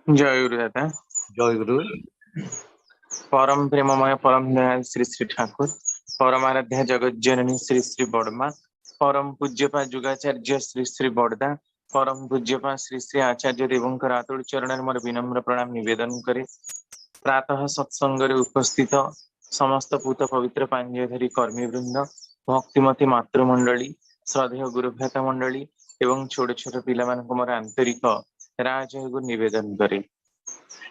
जय गुरुदाता। जय गुरु। परम प्रेममय परम दयाल श्री श्री ठाकुर, परमाराध्या जगत जननी श्री श्री बड़मा, परम पूज्यपा जुगाचार्य श्री श्री बड़दा, परम पूज्यपा श्री श्री आचार्य देवंकर आतुल चरण मोर विनम्र प्रणाम निवेदन करे। प्रातः सत्संग उपस्थित समस्त पूत पवित्र पांजधरी कर्मी वृंद, भक्तिमती मातृमंडली, श्रद्धेय गुरुभ्राता मंडली एवं छोट छोट पिला मोर आंतरिक राजयोग निवेदन करे।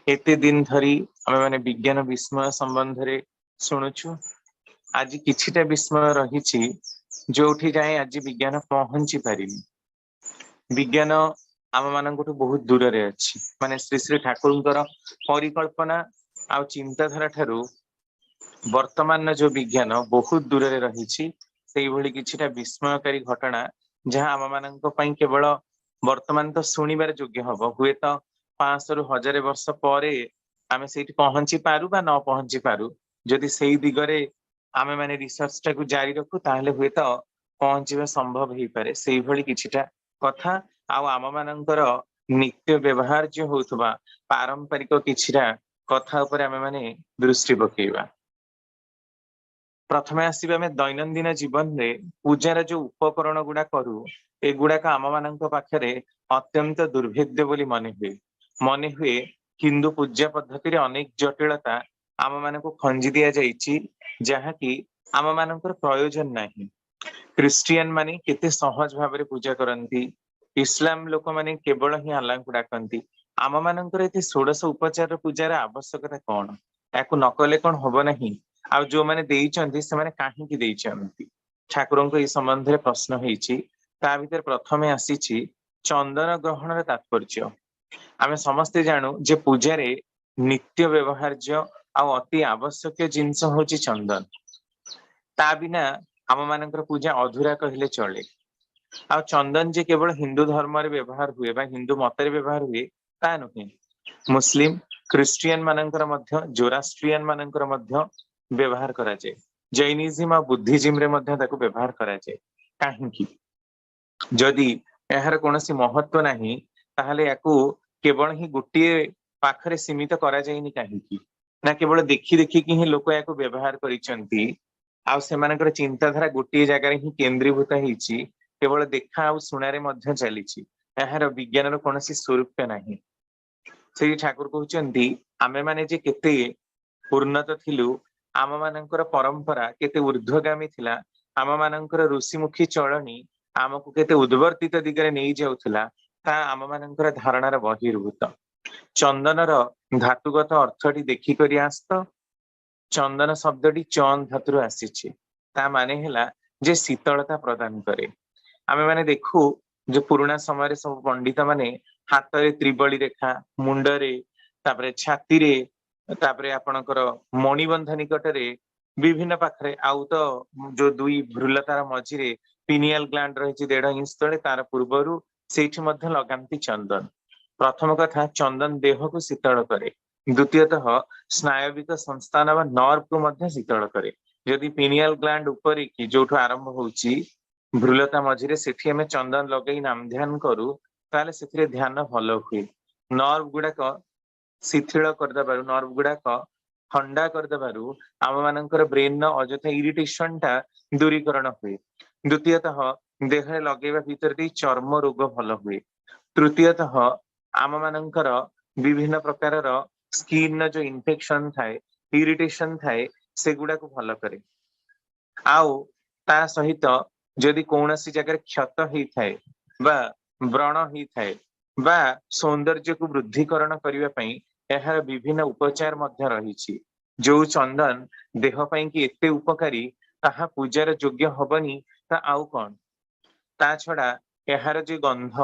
एते दिन धरी आमे माने विज्ञान विस्मय संबंध रे शुणुछु। आज किछिटा विस्मय रही जोठी जाए आज विज्ञान पहुंची पारिनी। विज्ञान आम मानकठु बहुत दूर रे अछि, माने श्री श्री ठाकुरंकर परिकल्पना आ चिंताधारा ठारू वर्तमान जो विज्ञान बहुत दूर रे रही। सेई भली किछिटा विस्मयकारी घटना जहाँ आम मानक पई केवल वर्तमान तो शुणिबार योग्य हब, हुए तो 500 रु 1000 वर्ष परे आमे सेठी पहुंची पारु बा न पहुंची पारु। जदि सेई दिगरे आमे माने रिसर्च टाकू जारी रखु ताहले हुए तो पहुंचीबा संभव ही पारे। सेई भली किछिटा कथा आ आम मानकर नित्य व्यवहार जो होतबा पारंपरिक किछिटा कथा ऊपर आमे माने दृष्टि पकेइबा। प्रथमे आसीबा आमे दैनंदिन जीवन रे पूजार जो उपकरण गुडा करू एगुड़ाक आम मानक पाखरे अत्यंत दुर्भेद्य बोली मन हुए हिंदू पूजा पद्धति अनेक जटिलता आम मानक खंजी दि जाइछि, जहाँ कि आम मानकर प्रयोजन नहीं। क्रिश्चियन माने केते सहज भाव में पूजा करती, इस्लाम लोक माने केवल ही अल्लाह को डाकती। आम मानकर ये षोडश उपचार पूजार आवश्यकता कौन? याकू नकले कौन हम नहीं? आ जो मैंने देइचंती से माने काहींकी देइचंती? ठाकुरों को इस संबंध में प्रश्न होइछि। ता भीतर प्रथमे आसीछि चंदन ग्रहण तात्पर्य। आमे समस्ते जानू जे पूजारे नित्य व्यवहार्य आ अति आवश्यक जिनस होची चंदन। ता बिना आम मानकर पूजा अधूरा कहले चले। आ चंदन जे केवल हिंदू धर्म रे व्यवहार हुए बा हिंदू मत रे व्यवहार हुए ता नुहे। मुस्लिम क्रिश्चियन मानकर मध्य, जोरास्ट्रियन मानकर मध्य व्यवहार करा जाए। जैनिज्म आ बुद्धिज्म रे मध्य ताको व्यवहार करा जाए। काहींकी जदि एहार कोनोसी महत्व नाही ताहले याकू केवल ही गोटे पाखरे सीमित करा जाएनी काहींकी ना केवल देखि देखि कि ही लोक याकू व्यवहार करिसंती। आ सेमानकर चिंताधारा गोटे जगार ही केंद्रीभूत होईछि, केवल देखा आ सुनारे मध्य चलीछि। एहार विज्ञानर कोनोसी स्वरूप नाही। सेई ठाकुर कहउचंती आमे माने जे केते उन्नत थिलु, आम मानकर परंपरा केते ऊर्ध्वगामी थिला, आम मानकर ऋषिमुखी चलनी आमको केते उद्वर्तित दिगरे नहीं जाउथिला, ता आम मानकर धारणार बहिर्भूत। चंदनर धातुगत अर्थटी देखि करी आस्त। चंदन शब्दटी चंद धातुरु आसीछि, ता माने हेला जे शीतलता प्रदान करे। आमे माने देखू जो पुराना समय सब पंडित माने हाथ रे त्रिबली रेखा, मुंडरे तापरे छाती रे तापरे आपणकर मणिबंध निकटरे विभिन्न पाखरे आउ तो जो दुई भ्रुलतार मझिरे पिनियल ग्लैंड रही 1.5 इंच तले तार पूर्वरु सेठी मध्य लगांती चंदन। प्रथम कथा चंदन देह को शीतल करे। द्वितीयतः स्नायविक संस्थान व नर्व को मध्य शीतल करे। यदि पिनियल ग्लैंड ऊपर की जोठु आरंभ होउची भ्रुलता मझिरे सेठी हमें चंदन लगई नाम ध्यान करू ताले सेथिरे ध्यान भलो हुए। नर्व गुडाक शिथिल करदेबारु, नर्व गुडाक ठंडा करदेबारु आम मानकर ब्रेन अजथा इरिटेशन टा दूरीकरण हुए। द्वितीयतः देह लगेवा भीतर दी चर्म रोग भल हुए। तृतीयतः आम मानकर विभिन्न प्रकार स्किन जो इन्फेक्शन थाए, इरिटेशन थाए, सेगुड़ा को भल करे। आउ ता सहित जदि कौनसी जगह क्षत ही थाए बा व्रण ही थाए बा सौंदर्य को वृद्धिकरण करने पई एहार विभिन्न उपचार मध्य रही। जो चंदन देह पई कि एते उपकारी ताहा पूजार योग्य हबनी ता आउ कौन। ता छड़ा एहार जो गंध,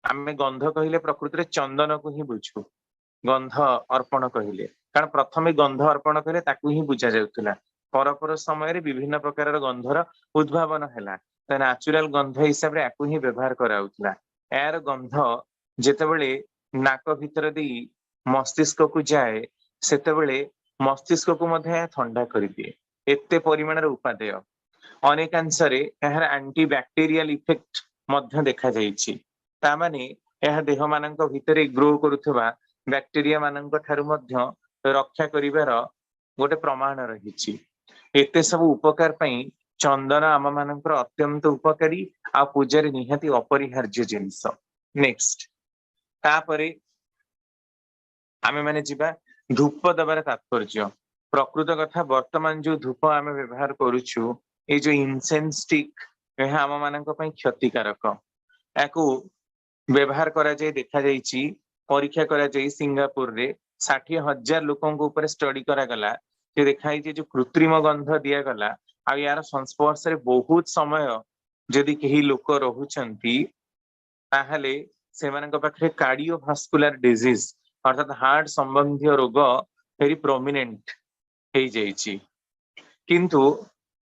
आमे गंध कहिले प्रकृति रे चंदन को ही बुझू। गंध अर्पण कहिले कारण प्रथमे गंध अर्पण करे ताकू ही बुझा जाउतला। परपर समय रे विभिन्न प्रकार गंधर उद्भावन हैला, ता नेचुरल गंध हिसाब रे आकू ही व्यवहार कराउतला। यार गंध जेतेबेले नाक भीतर दी मस्तिष्क को जाए सेतेबेले मस्तिष्क को मध्य ठंडा कर दिए। एते परिमाण रे उपादेय अनेकांशरे एहार एंटी बैक्टेरियल इफेक्ट मध्य देखा जाइछि। ता माने यह देह मानक भितरे ग्रो करुथबा बैक्टेरिया मानक ठारू मध्य रक्षा करिवार गोटे प्रमाण रही। एते सब उपकार पई चंदन आम मानकर अत्यंत उपकारी आ पूजा निहाती अपरिहार्य जिनस। नेक्स्ट तापरे आमे माने जिबा धूप दबार तात्पर्य। प्रकृत कथा वर्तमान जो धूप आमे व्यवहार करूछु ए जो इंसेंस स्टिक यह आम मानक पई क्षतिकारक। याकू व्यवहार करा जाय देखा जायछि परीक्षा करा जाय सिंगापुर रे 60,000 लोकन को ऊपर स्टडी करा गला जे देखाई जे जो कृत्रिम गंध दिया गला आ यार संस्पर्श रे बहुत समय जदि केही लोक रहुछंती ताहले सेमानक पाखरे कार्डियोभास्कुलर डिजीज अर्थात हार्ट संबंधी रोग वेरी प्रोमिनेंट हे जायछि। किंतु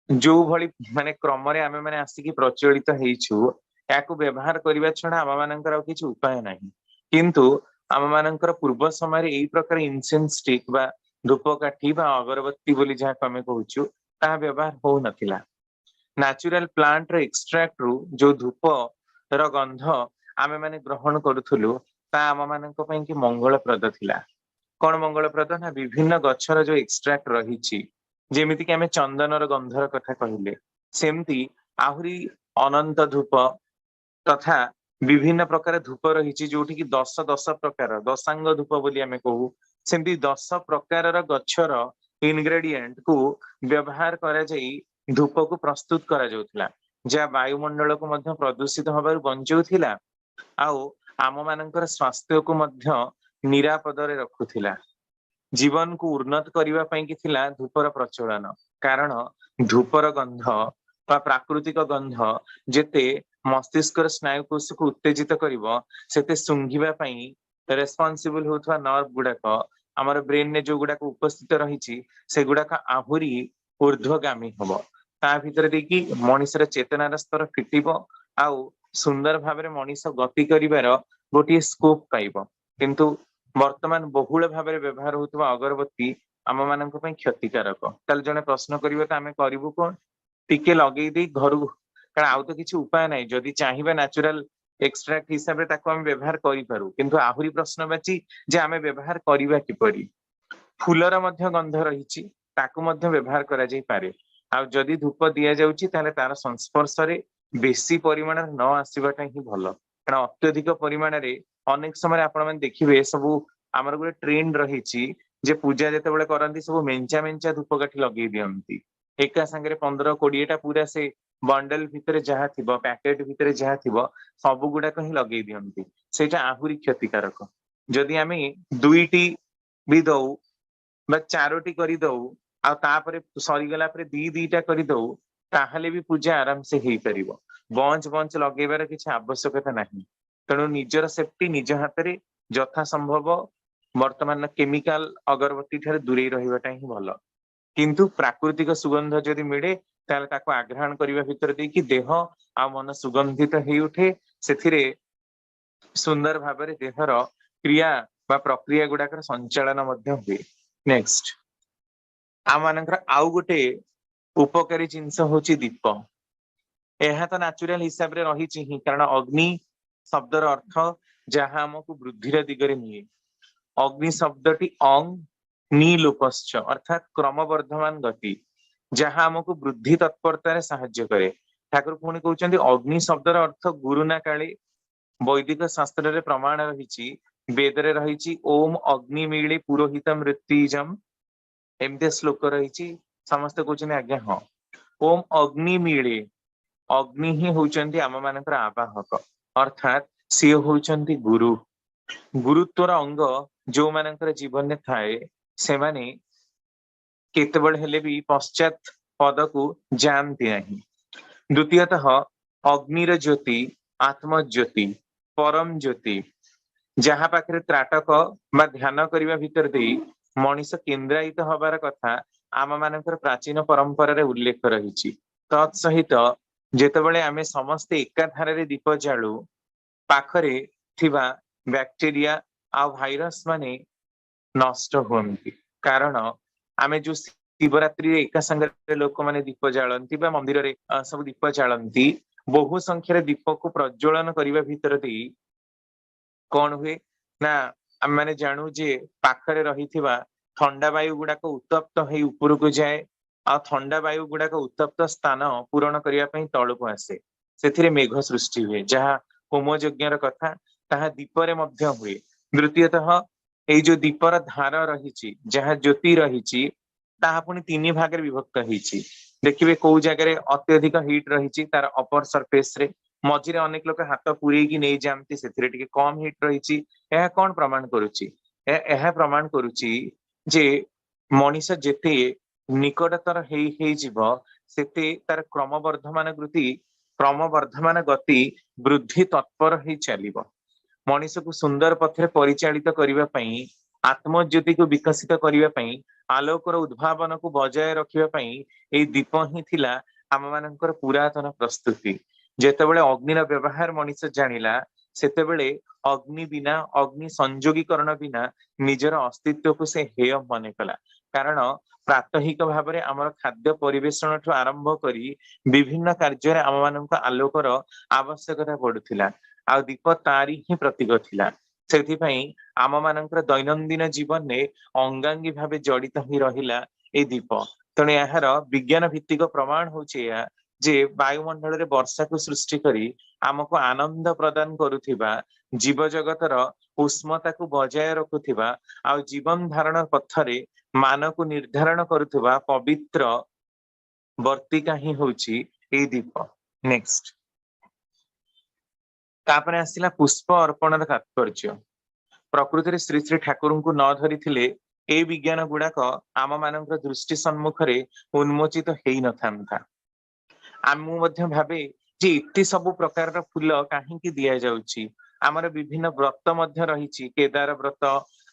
जो भली माने क्रम रे आमे माने आसिकी प्रचलित हेइछु याकू व्यवहार करिवा छडा आम मानकर आ किछु उपाय नाही। किंतु आम मानकर पूर्व समय रे एई प्रकार इंसेंस स्टिक बा धूपकाठी बा अगरबत्ती बोली जहा आमे कहूछु ता व्यवहार हो नथिला। नेचुरल प्लांट रे एक्सट्रैक्ट रु जो धूप र गंध आमे माने ग्रहण करूथुलु ता आम मानक पई कि मंगलप्रद थिला। कोन मंगलप्रद ना विभिन्न गछर जो एक्सट्रैक्ट रहिछि जेमिति कि आमे चंदनर गंधर कथा कहिले सेमती आहुरी अनंत धूप तथा विभिन्न प्रकार धूप रहिछि जोठी कि 10 प्रकार दशांग धूप बोली आमे कहू सेमती 10 प्रकार गछर इनग्रेडिएंट को व्यवहार करा जाई धूप को प्रस्तुत करा जाउथला जा वायुमंडल को मध्य प्रदूषित होबार बंचौथिला आउ आम मानकर स्वास्थ्य को मध्य निरापद रे रखुथिला। जीवन को उन्नत करने पई कि थिला धूपर प्रचलन कारण धूपर गंध बा प्राकृतिक गंध जेते मस्तिष्क स्नायुकोश को उत्तेजित करिवो सेते सुंघिबा पई रेस्पोंसिबल होथवा नर्व गुडाक हमर ब्रेन ने जो गुडाक उपस्थित रहिछि से गुडाक आहुरी ऊर्ध्वगामी हबो ता भितर देखि मनुष्यर चेतनार स्तर फिटिबो आउ सुंदर भाबरे मनुष्य गति करिवार गोटे स्कोप पाइबो। किंतु वर्तमान बहुल भाव व्यवहार होता अगरबत्ती आम मान क्षतिकारक ताल जने प्रश्न करिवे तो आमे करिवु कोन टिके लगेई दे घर कारण आउ तो किछि उपाय नाही जदि चाहिबा नेचुरल एक्सट्रैक्ट हिसाब रे ताको आमे व्यवहार करि पारु किंतु आहुरी प्रश्न बाची जे आमे व्यवहार करिवा किपरि। फूलर मध्य गंध रहिछि ताको मध्य व्यवहार करा जाई पारे आ जदि धूप दिया जाउछि ताले तार संस्पर्श रे बेसी परिमाण न आसीबाटा ही भलो कारण अत्यधिक परिमाण रे अनेक समय आपण माने देखिबे सबु आमर गोटे ट्रेंड रही जे पूजा जिते बड़े करती सब मेंचा मेंचा धूपकाठी लगे दियंती एका संगे 15-20टा पूरा से बंडल भितर जहाँ थी पैकेट भितर जहाँ थी सब गुड़ाक ही लगे दियंती सेटा आहुरी क्षतिकारक। जदि आमे दुईटी भी दऊ बा चारोटी करी दऊ आ तापरे सरीगला परे दीटा करी दऊ ताहले भी पूजा आराम से हेई परिबो बंच बंच लगेबार किछि आवश्यकता नाही। तेणु निजर सेफ्टी निज हाथ रे यथा संभव वर्तमान केमिकल अगरबत्ती ठारे दूरे रहिबाटा ही भल किंतु प्राकृतिक सुगंध जदि मिले ताले ताको आग्रहण करिवा भितर देकी देह आ मन सुगंधित हेई उठे सेथिरे सुंदर भाबरे देहर क्रिया बा प्रक्रिया गुडाकर संचालन मध्य हुए। नेक्स्ट आ मानकर आउ गोटे उपकारी जिंस होची दीप यह तो नेचुरल हिसाब रे रही ही कारण अग्नि शब्दर अर्थ जहाँ आमको वृद्धिर दिगरे निये अग्नि शब्दटी अंग नीलोपश्च अर्थात क्रमवर्धमान गति जहाँ आमको वृद्धि तत्परतार साहाय्य करे। ठाकुर पुणी कहते अग्नि शब्दर अर्थ गुरुना काले वैदिक शास्त्र रे प्रमाण रही वेद रे रही ओम अग्नि मीले पुरोहित मृत्युजम एमती श्लोक रही समस्ते कहते आज्ञा हाँ ओम अग्नि मीले अग्नि ही होचंती आम मानकर आवाहक अर्थात सी होचंती गुरु गुरुत्वर अंग जो मानकर जीवन में थाए से माने केतबेल हेले भी पश्चात पद को जानती नहीं। द्वितीयतः अग्निर ज्योति आत्मज्योति परम ज्योति जहाँ पाखे त्राटक बा ध्यान करने भितर दे मनीष केन्द्रायित हबार कथा आम मानकर प्राचीन परंपरा रे उल्लेख रही तत्सहित जेतेबेले आमे समस्ते एकाधार रे दीप जालु पाखरे थिबा बैक्टेरिया आ भाइरस माने नष्ट हुअन्ति कारण आमे जो शिवरात्रि रे एका संगे लोक माने दीप जालंती बा मंदिर रे सब दीप जालंती बहु संख्यार दीप को प्रज्वलन करने भितर दे कौन हुए ना आम मैंने जानू जे पाखरे रहिथिबा ठंडा वायु गुड़ाक उत्तप्त हेई उपरकू जाए आ ठंडा वायु गुड़ाक उत्तप्त स्थान पूरण करिया पई तळकू आसे सेथिरे मेघ सृष्टि हुए जहा होम यज्ञर कथा ताहा दीपरे मध्य हुए। द्वितीयतः एई जो दीपर धार रहिछि जहा ज्योति रहिछि ताहा पुनी तीन भाग विभक्त होइछि। देखिए कोउ जगह अत्यधिक हिट रही तार अपर सरफेस रे मझिरे अनेक लोक हाथ पूरेकी नहीं जाती से कम हिट रही कौन प्रमाण करुच्ची प्रमाण करुच्ची जे मनीष जेते निकटतर सेते तार क्रमवर्धमान गति वृद्धि तत्पर ही चलिब। मनीष को सुंदर पथरे परिचालित करने पई आत्मज्योति को विकसित करने पई आलोकर उद्भावन को बजाय रखिबा पई एई दीप ही थिला आम मानकर पुरातन प्रस्तुति। जेतेबेले अग्निर व्यवहार मनीष जानिला सेतेबेले अग्नि बिना अग्नि संयोगीकरण बिना निजर अस्तित्व को से हेय मन कला। कारण प्रातहिक भाव में आमर खाद्य परिवेषण ठू आरंभ करी विभिन्न कार्य आम मान आलोकर आवश्यकता पड़ुथिला आ दीप तारी ही प्रतीक थिला। सेथिपई आम मानकर दैनंदिन जीवन में अंगांगी भावे जड़ित ही रहिला ए दीप। तेणु यार विज्ञान भित्तिक प्रमाण होचे जे वायुमंडल रे वर्षा को सृष्टि करी आमको आनंद प्रदान करुथिबा जीव जगतर उष्मता को बजाय रखुथिबा आ जीवन धारण पथरे मान को निर्धारण करुथिबा पवित्र वर्तिका ही होची ए दीप। नेक्स्ट तापरे आसिला पुष्प अर्पण तात्पर्य। प्रकृति श्री श्री ठाकुर को न धरी थिले ए विज्ञान गुड़ाक आम मान दृष्टि सम्मुखरे उन्मोचित हेई न थांता। आम भावे जे इतने सब प्रकार फूल कहीं दिया जाउची। आमर विभिन्न व्रत मध्य रही केदार व्रत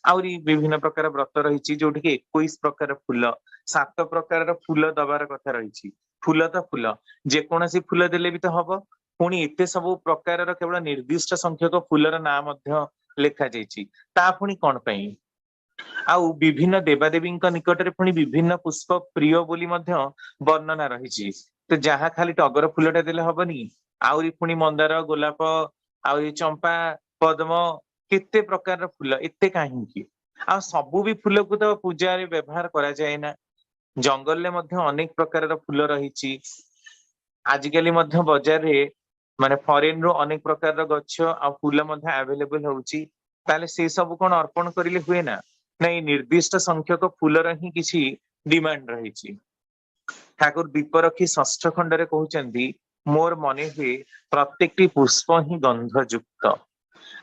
आउरी विभिन्न प्रकार व्रत रही जो 21 प्रकार फूल 7 प्रकार फूल दबार कथा रही। फूल तो फूल जेकोसी फूल देले भी तो हम पुणी एते सब प्रकार केवल निर्दिष्ट संख्यक फूलर नाम लेखा जाइछि ता पुणी कौन पई आउ विभिन्न देवादेवी निकट में पुणी विभिन्न पुष्प प्रिय बोली मध्य वर्णना रही। तो जहाँ खाली टगर फूलटा देले हबनी आउरी पुणी मंदार गोलाप आउरी चंपा पद्म केते प्रकार फूल एते कहीं आ सबू भी फूल को तो पूजा रे व्यवहार करा जाए ना। जंगल में अनेक प्रकार फूल रही। आजिकली बजार रे माने फॉरेन रो अनेक प्रकार गच्छ आ फूल अवेलेबल होउची ताले से सब कोन अर्पण करिले हुए ना नहीं निर्दिष्ट संख्यक फूलर ही किसी डिमांड रही। ठाकुर दीप रखी षष्ठ खंड रे कहउचंदी मोर मने हुए प्रत्येकटी पुष्प ही गंधयुक्त।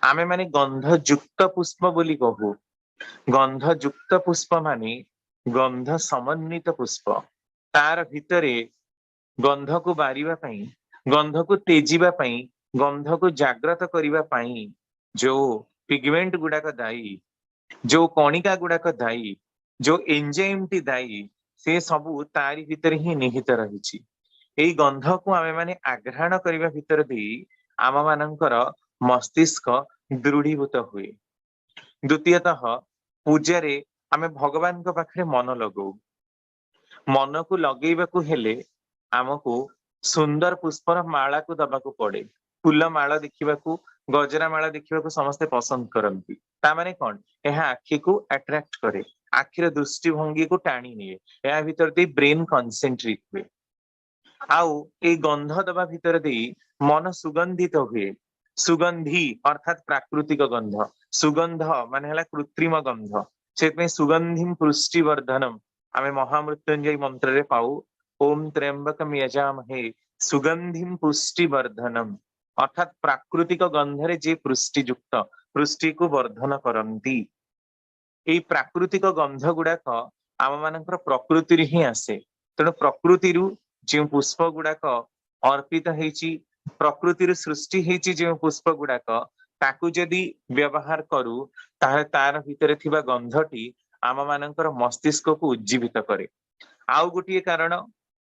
आमे माने गंधयुक्त पुष्प बोली कहू। गंधयुक्त पुष्प माने गंध समन्वित पुष्प तार भितरे गंध को बारिबा पई गंध को तेजिबा पई गंध को जागृत करिबा पई जो पिगमेंट गुड़ाक दायी जो कणिका गुड़ाक दायी जो एंजाइम टी दायी से सबू तारी भितर ही निहित रही। एई गंध को आमे माने आग्रहण करिबा भितर दे आम मानकर मस्तिष्क दृढ़ीभूत हुए। द्वितीयतः पूजारे आमे भगवान को पाखरे मन लगौ। मन को लगेइबाकू हेले आमको सुंदर पुष्पर माला को दबाकू पड़े। फूल माला देखिबाकू गजरा माला देखिबाकू समस्ते पसंद करती तामाने कौन यह आखि को अट्रैक्ट करे आखिर दृष्टिभंगी को टाणी निए या भीतर दे ब्रेन कंसेंट्रेट हुए आउ ए गंध दबा भीतर दे मन सुगंधित हुए। सुगंधी अर्थात प्राकृतिक गंध सुगंध माने हला कृत्रिम गंध से सुगंधिम पुष्टिवर्धनम आमे महामृत्युंजय मंत्र रे पाऊ ओम त्र्यंबकम यजामहे सुगंधिम पुष्टिवर्धनम अर्थात प्राकृतिक गंधरे जे पुष्टियुक्त पुष्टि को वर्धन करती। एई प्राकृतिक गंध गुड़ाक आम मानकर प्रकृति ही आसे। तेणु प्रकृति जो पुष्प गुड़ाक अर्पित हेची प्रकृति सृष्टि हेची जो पुष्प गुड़ाक ताकू जदि व्यवहार करू ताहे तार भितर थिबा गंधटी आम मानकर मस्तिष्क को उज्जीवित करे। आउ गोटे कारण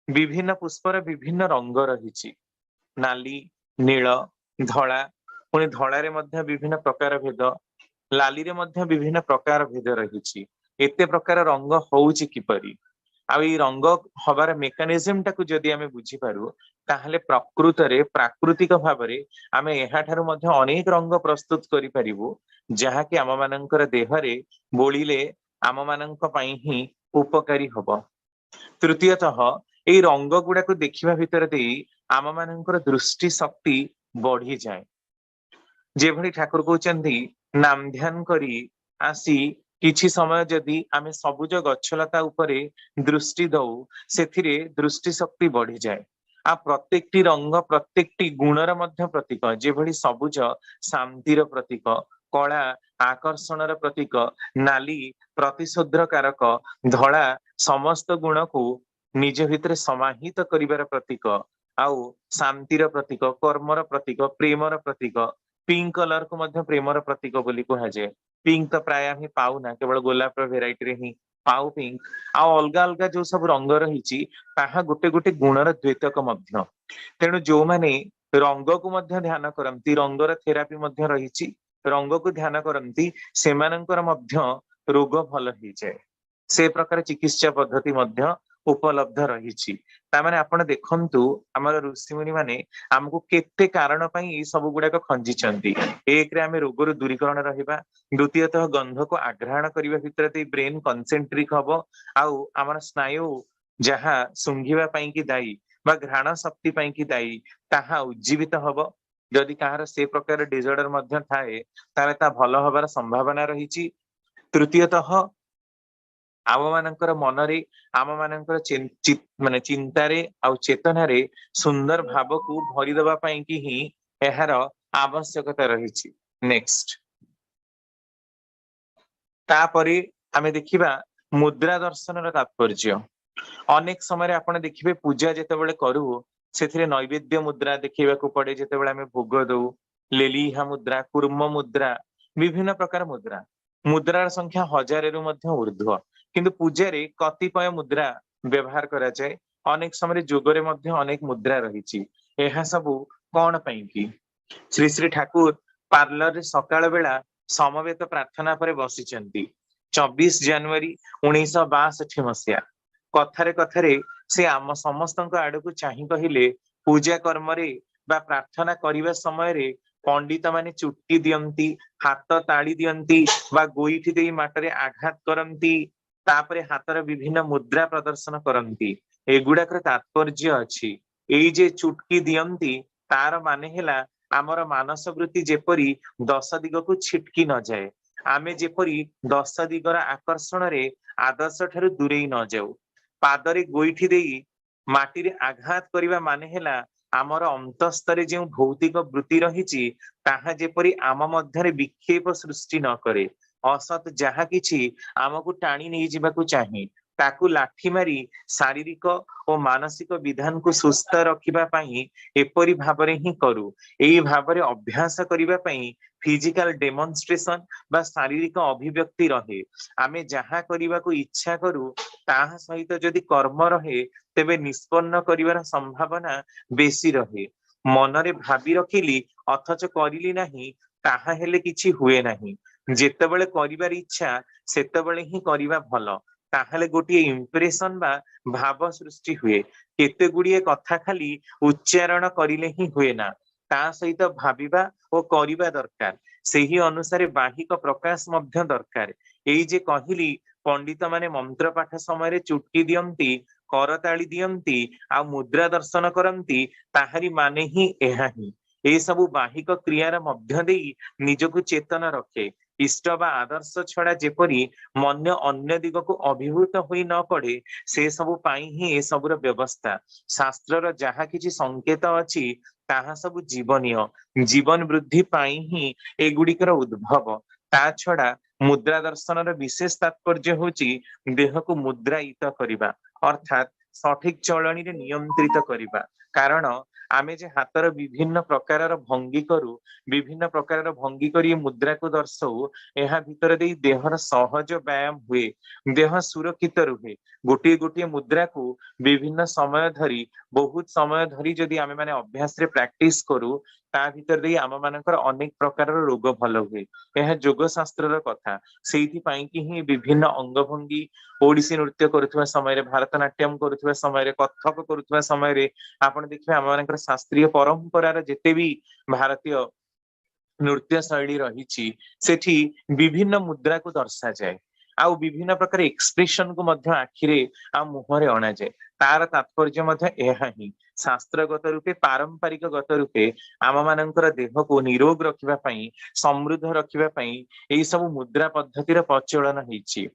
विभिन्न पुष्पर विभिन्न रंग रही नाली नील धला पुणी धड़ारे मध्य विभिन्न प्रकार भेद लाली रे मध्य विभिन्न प्रकार भेद रही एते प्रकार रंग होउची किपरि आ रंग हबार मेकानिजम टाकू जदि आमे बुझी पारू ताहले प्रकृतरे प्राकृतिक भाबरे आमे एहा ठारू मध्य अनेक रंग प्रस्तुत करि परिबु जहाकि आम मानकर देहरे बोलिले आम मानक पई ही उपकारी हब। तृतीयतः एई रंग गुड़ाक देखिबा भितर देई आम मानकर दृष्टि शक्ति बढ़ी जाए। जेभଳି ठाकुर कहउचंदी नाम ध्यान करी आसी किछि समय जदि आमे सबुज गछलता उपरे दृष्टि दउ सेथिरे दृष्टि शक्ति बढ़ी जाए। आ प्रत्येकटी रंग प्रत्येकटी गुणर मध्य प्रतीक जेभଳି सबुज शांतिर प्रतीक, कला आकर्षणर प्रतीक, नाली प्रतिशोध्र कारक, धड़ा समस्त गुण को निज भितर समाहित करिवार प्रतीक, आउ शांतिर प्रतीक, कर्मर प्रतीक, प्रेमर प्रतीक, पिंक कलर को मध्य प्रेमर प्रतीक बोली कहा जाए। पिंक तो प्राय हम पाऊ ना, केवल गोलाप भेराइटी रे ही पाऊ पिंक। आउ अलगा अलगा जो सब रंग रही ताहा गोटे गोटे गुणर द्वेतक मध्य। तेणु जो माने रंग को मध्य ध्यान करती, रंगर थेरापी मध्य रही, रंग को ध्यान करती सेमानंकर मध्य रोग भल हो जाए। से प्रकार चिकित्सा पद्धति मध्य उपलब्ध रही। तामाने आपण देखंतु हमर ऋषिमुनि माने हमको केते कारण पई ई सब गुडाक खंजिचंती। एक रे आमे रोगर दूरीकरण रहिबा, द्वितीयतः गंध को आग्रहण करिबा भितर ते ब्रेन कंसेंट्रिक हबो, आउ हमर स्नायु जहा सुंघिबा पई की दायी बा घ्राण शक्ति पई की दायी ताहा उज्जीवित हबो। जदि काହାର से प्रकार डिजॉर्डर मध्य थाए ताले ता भल हबार संभावना रही। तृतीयतः आम मानकर मनरे आम मानकर माने चिंतारे आउ चेतनारे सुंदर भाव को भरी दबा पई की ही एहार आवश्यकता रही। नेक्स्ट तापरे आमे देखिबा मुद्रा दर्शन तात्पर्य। अनेक समय आपण देखिबे पूजा जेतेबेले करू सेथिरे नैवेद्य मुद्रा देखिबा को पड़े, जेतेबेले आमे भोग दउ, लेलीहा मुद्रा, कूर्म मुद्रा, विभिन्न प्रकार मुद्रा। मुद्रार संख्या हजार रु मध्य ऊर्ध्व, किंतु पूजारे कतिपय मुद्रा व्यवहार करा जाए। अनेक समय जोगरे मध्य अनेक मुद्रा रही। एहा सबु कौन पई की श्री श्री ठाकुर पार्लर रे सकाळ बेला समवेत प्रार्थना पर बसिचंती 24 जनवरी 1962 मसीहा। कथारे कथारे से आम समस्त आड़ को चाहि कहिले पूजा कर्म रे बा प्रार्थना करने समय रे पंडित माने चुट्टी दियंती, हाथ ताली दियंती बा गोईठी देई माटरे आघात करंती, तापरे हाथर विभिन्न मुद्रा प्रदर्शन करंती। एगुड़ाकर तात्पर्य अछि। एई जे चुटकी दियंती तार माने हेला आमर मानस वृत्ति जेपरी 10 दिग को छिटकी न जाए, आमे जेपरी 10 दिगर आकर्षण रे आदर्श ठारू दूरेई न जाऊ। पादरे गोईठी देई माटी आघात करिबा माने हेला आमर अंतस्तरे जो भौतिक वृत्ति रही ताहा जेपरी आम मध्यरे विक्षेप सृष्टि न करे, असत जहा किछि आमको टाणी नहीं जिबाकु चाहे ताकू लाठी मारी शारीरिक और मानसिक विधान को सुस्थ रखिबा पई एपरि भाबरे ही करू। एई भाबरे अभ्यास करिबा पई फिजिकल डेमोन्स्ट्रेशन बा शारीरिक अभिव्यक्ति रहे। आमे जहा करिबा को इच्छा करू ताहा सहित जदि कर्म रहे तेबे निष्पन्न करिवार संभावना बेसी रहे। मनरे भाबी रखिली अथच करिली नाही ताहा हेले किछि हुए नाही। जेतेबेले करिवार इच्छा सेतेबेले ही करिवा भल, ताहले गोटे इम्प्रेशन बा भाव सृष्टि हुए। केते गुड़िए कथा खाली उच्चारण करिले ही हुए ना, ता सहित भाविबा और करिबा दरकार। सेही अनुसारे बाहिक प्रकाश मध्य दरकार। एई जे कहिली पंडित माने मंत्र पाठ समय चुटकी दियंती, करताली दियंती आ मुद्रा दर्शन करंती, ताहारी माने ही एहा ही। ए सबु बाहिक क्रियार मध्य देई निजको चेतन रखे। इष्ट बा आदर्श छड़ा जेपरी मन अन्य दिग को अभिभूत होई न पड़े से सबु पाई ही ए सबुर व्यवस्था। शास्त्रर जहा किछि संकेत अछि ताहा सब जीवनीय, जीवन वृद्धि पाई ही एगुड़िकर उद्भव। ता छड़ा मुद्रा दर्शन विशेष तात्पर्य होची देह को मुद्रायित करिबा, अर्थात सठिक चलनी रे नियंत्रित करिबा। कारण आमे जे हातर विभिन्न प्रकार भंगी करू, विभिन्न प्रकार भंगी करी मुद्रा को दर्शाऊ, एहा भितर देई देहर सहज व्यायाम हुए, देह सुरक्षित रुहे। गोटे गोटे मुद्रा को विभिन्न समय धरी बहुत समय धरी जदि आमे माने अभ्यास रे प्रैक्टिस करू ता भितर देई आम मानकर अनेक प्रकार रोग भल हुए। यह जोग शास्त्र कथा सेठी पई कि ही विभिन्न अंगभंगी ओडिसी नृत्य करुवा समय भारतनाट्यम करुवा समय कथक करुवा समय आपण देखिए आम मानकर शास्त्रीय परंपरार जेते भी भारतीय नृत्य शैली रही सेठी विभिन्न मुद्रा को दर्शा जाए आउ विभिन्न प्रकार एक्सप्रेशन को मध्य आखिरे आ मुहरे अणा जाए तार तात्पर्य मध्य यह ही शास्त्रगत रूपे पारंपरिक गत रूपे आम मानकर देह को निरोग रखिबा पई समृद्ध रखिबा पई एई सब मुद्रा पद्धतिर प्रचलन होईची।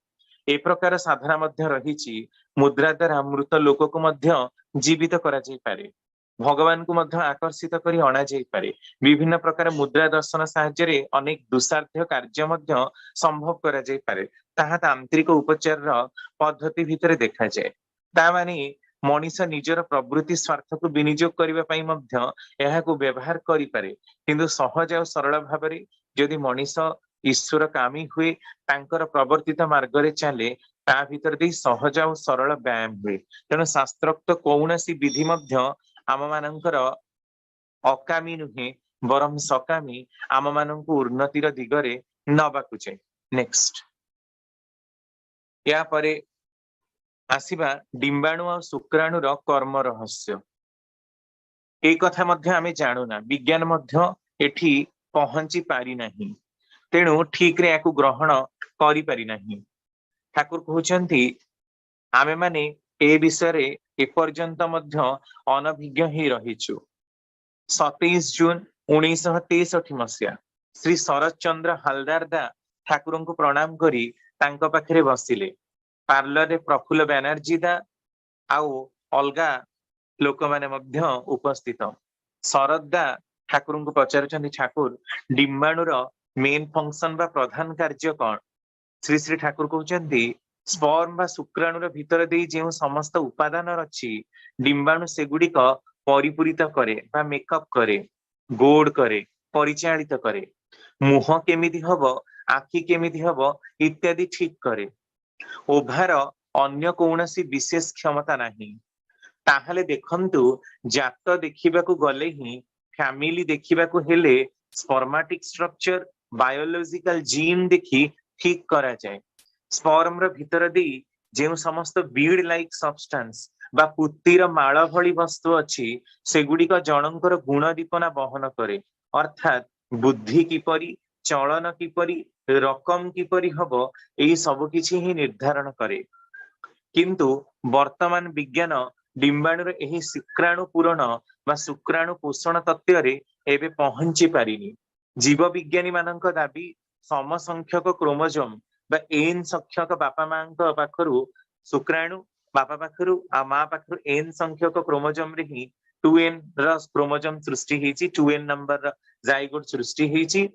ए प्रकार साधना मध्य रही मुद्रा द्वारा मृत लोक को मध्य जीवित करा जाई पारे भगवान को मध्य आकर्षित करी अणा जाई पारे विभिन्न प्रकार मुद्रा दर्शन साहाय्य अनेक दुसाध्य कार्य मध्य संभव करा जाई पारे ताहा तांत्रिक उपचार पद्धति भितर देखा जाए ता माने मनीष निजर प्रवृत्ति स्वार्थ को विनियोग करने पई मध्य एहाको व्यवहार करि पारे किंतु सहज और सरल भाव में जदि मनीष ईश्वर कामी हुए तांकर प्रवर्तित मार्ग रे चले ता भितर दे सहज और सरल व्यायाम हुए तेणु शास्त्रोक्त कौनसी विधि मध्य आम मानकर अकामी नुहे बरम सकामी आम मानक उन्नतिर दिगरे नबाकु जाए। नेक्स्ट या परे आसिबा डिंबाणु और शुक्राणुर कर्म रहस्य ए कथा मध्य आमे जानुना विज्ञान मध्य एठी पहुंची पारी नहीं तेणु ठीक रे याकु ग्रहण करि पारी नहीं। ठाकुर कहउचंती आमे माने ए विषय रे एपर्यंत मध्य अनभिज्ञ ही रहिछु। 27 जून 1963 मसीहा श्री शरद चंद्र हालदार दा ठाकुर को प्रणाम करी तांको पाखरे बसिले पार्लर रे प्रफुल्ल बैनर्जी दा आउ अलगा लोक माने मध्य उपस्थित शरद दा ठाकुर को पचारुचंदी ठाकुर डिंबाणुर मेन फंक्शन बा प्रधान कार्य कौन श्री श्री ठाकुर कहउचंदी स्पर्म बा शुक्राणुर भितर देई जेउ समस्त उपादान अछि डिंबाणु सेगुडिक परिपूरित करे बा मेकअप करे गोड करे परिचालित करे मुह केमिति हबो आखि केमिति हबो इत्यादि ठीक करे ओभार अन्य कौनसी विशेष क्षमता नहीं ताहले देखंतु जात देखिबाकू गले ही फैमिली देखिबाकू हेले स्पर्मेटिक स्ट्रक्चर बायोलॉजिकल जीन देखि ठीक करा जाए स्पर्म र भितर देई जेउ समस्त बीड लाइक सब्सटेंस बा पुत्तीर माळ भली वस्तु अछि सेगुडिक जनंकर गुण दीपना बहन करे अर्थात बुद्धि किपरि चलन किपरि रकम किपरि हबो एई सब किछि ही निर्धारण करे किंतु वर्तमान विज्ञान डिंबाणुर एही शुक्राणु पूरण बा शुक्राणु पोषण तत्व रे एबे पहुंची पारिनी जीव विज्ञानी मानक दाबी सम संख्यक क्रोमोजोम बा एन संख्यक बापा मांक पाखरु शुक्राणु बापा पाखरु आ मां पाखरु एन संख्यक क्रोमोजोम रे ही 2n र क्रोमोजोम सृष्टि हेची 2n नंबर र जाइगोट सृष्टि हेची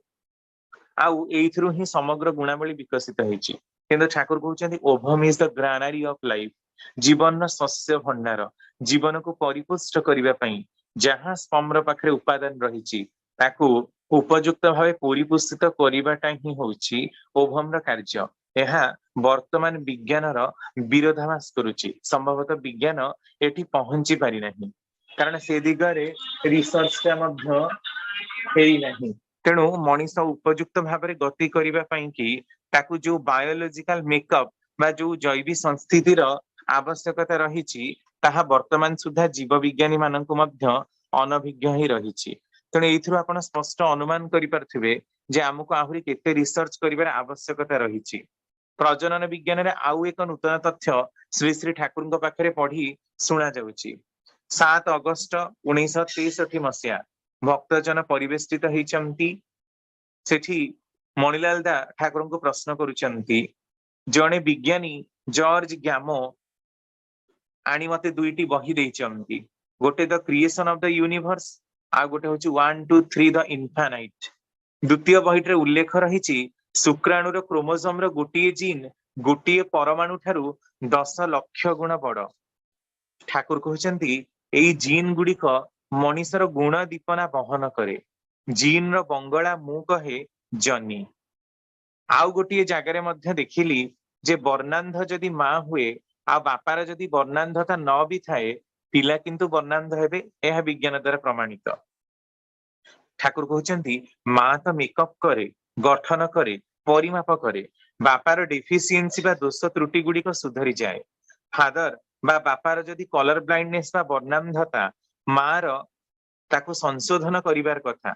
आउ एइथरु ही समग्र गुणावली विकसित हेची किंतु ठाकुर कहउचंदी ओभम is the granary of life जीवन शस्य भंडार जीवन को परिपुष्ट करिबा पई जहां स्पर्म पाखरे उपादान रहिची ताकू उपयुक्त भावे परिपुष्टित करिबाटा ही होउची ओभम र कार्य यह वर्तमान विज्ञान र विरोधाभास करुची संभवतः विज्ञान एठी पहुंची पारि नहीं कारण से दिगरे रिसर्च का मध्य हेई नहीं तेणु मनीष उपयुक्त भाव में गति करिबा पई कि ताकू जो बायोलॉजिकल मेकअप बा जो जैविक संस्थितिर आवश्यकता रही ताहा वर्तमान सुधा जीव विज्ञानी मानक मध्य अनभिज्ञ ही रही तेणु एइथरु आपण स्पष्ट अनुमान करि पारथिबे जे आमको आहुरी केते रिसर्च करिबार आवश्यकता रही प्रजनन विज्ञान रे आउ एक नूतन तथ्य श्री श्री ठाकुर को पाखरे पढ़ी सुना जाउची 7 अगस्त 1963 मसीहा भक्तजन परिवेष्टित होइचंती सेठी मणिलाल दा ठाकुर को प्रश्न करूचंती जणे विज्ञानी जॉर्ज ग्यामो आनी मते दुईटी बही देइचंती गोटे the creation of the universe आ गोटे होची 1 2 3 द इनफाइनाइट द्वितीय बहिटरे उल्लेख रहिची शुक्राणुर क्रोमोजोम रो गोटिए जीन गोटिए परमाणु ठारू 10 लाख गुण बड़ ठाकुर कहउचंती एई जीन गुडिक मनीषर गुण दीपना बहन करे जीन रो बंगला मु कहे जनी आउ गोटिए जगार मध्य देखिली जे वर्णांध जदि मां हुए आ बापार जदि वर्णांधता न भी थाए पिला किंतु वर्णांध हेबे यह विज्ञान द्वारा प्रमाणित ठाकुर कहउचंती माँ तो मेकअप करे, गठन करे, परिमाप करे, बापार डेफिसिएंसी बा दोष त्रुटि गुड़िक सुधरी जाए। फादर बा बापार जदि कलर ब्लाइंडनेस बा वर्णांधता मार ताकू संशोधन करिवार कथा,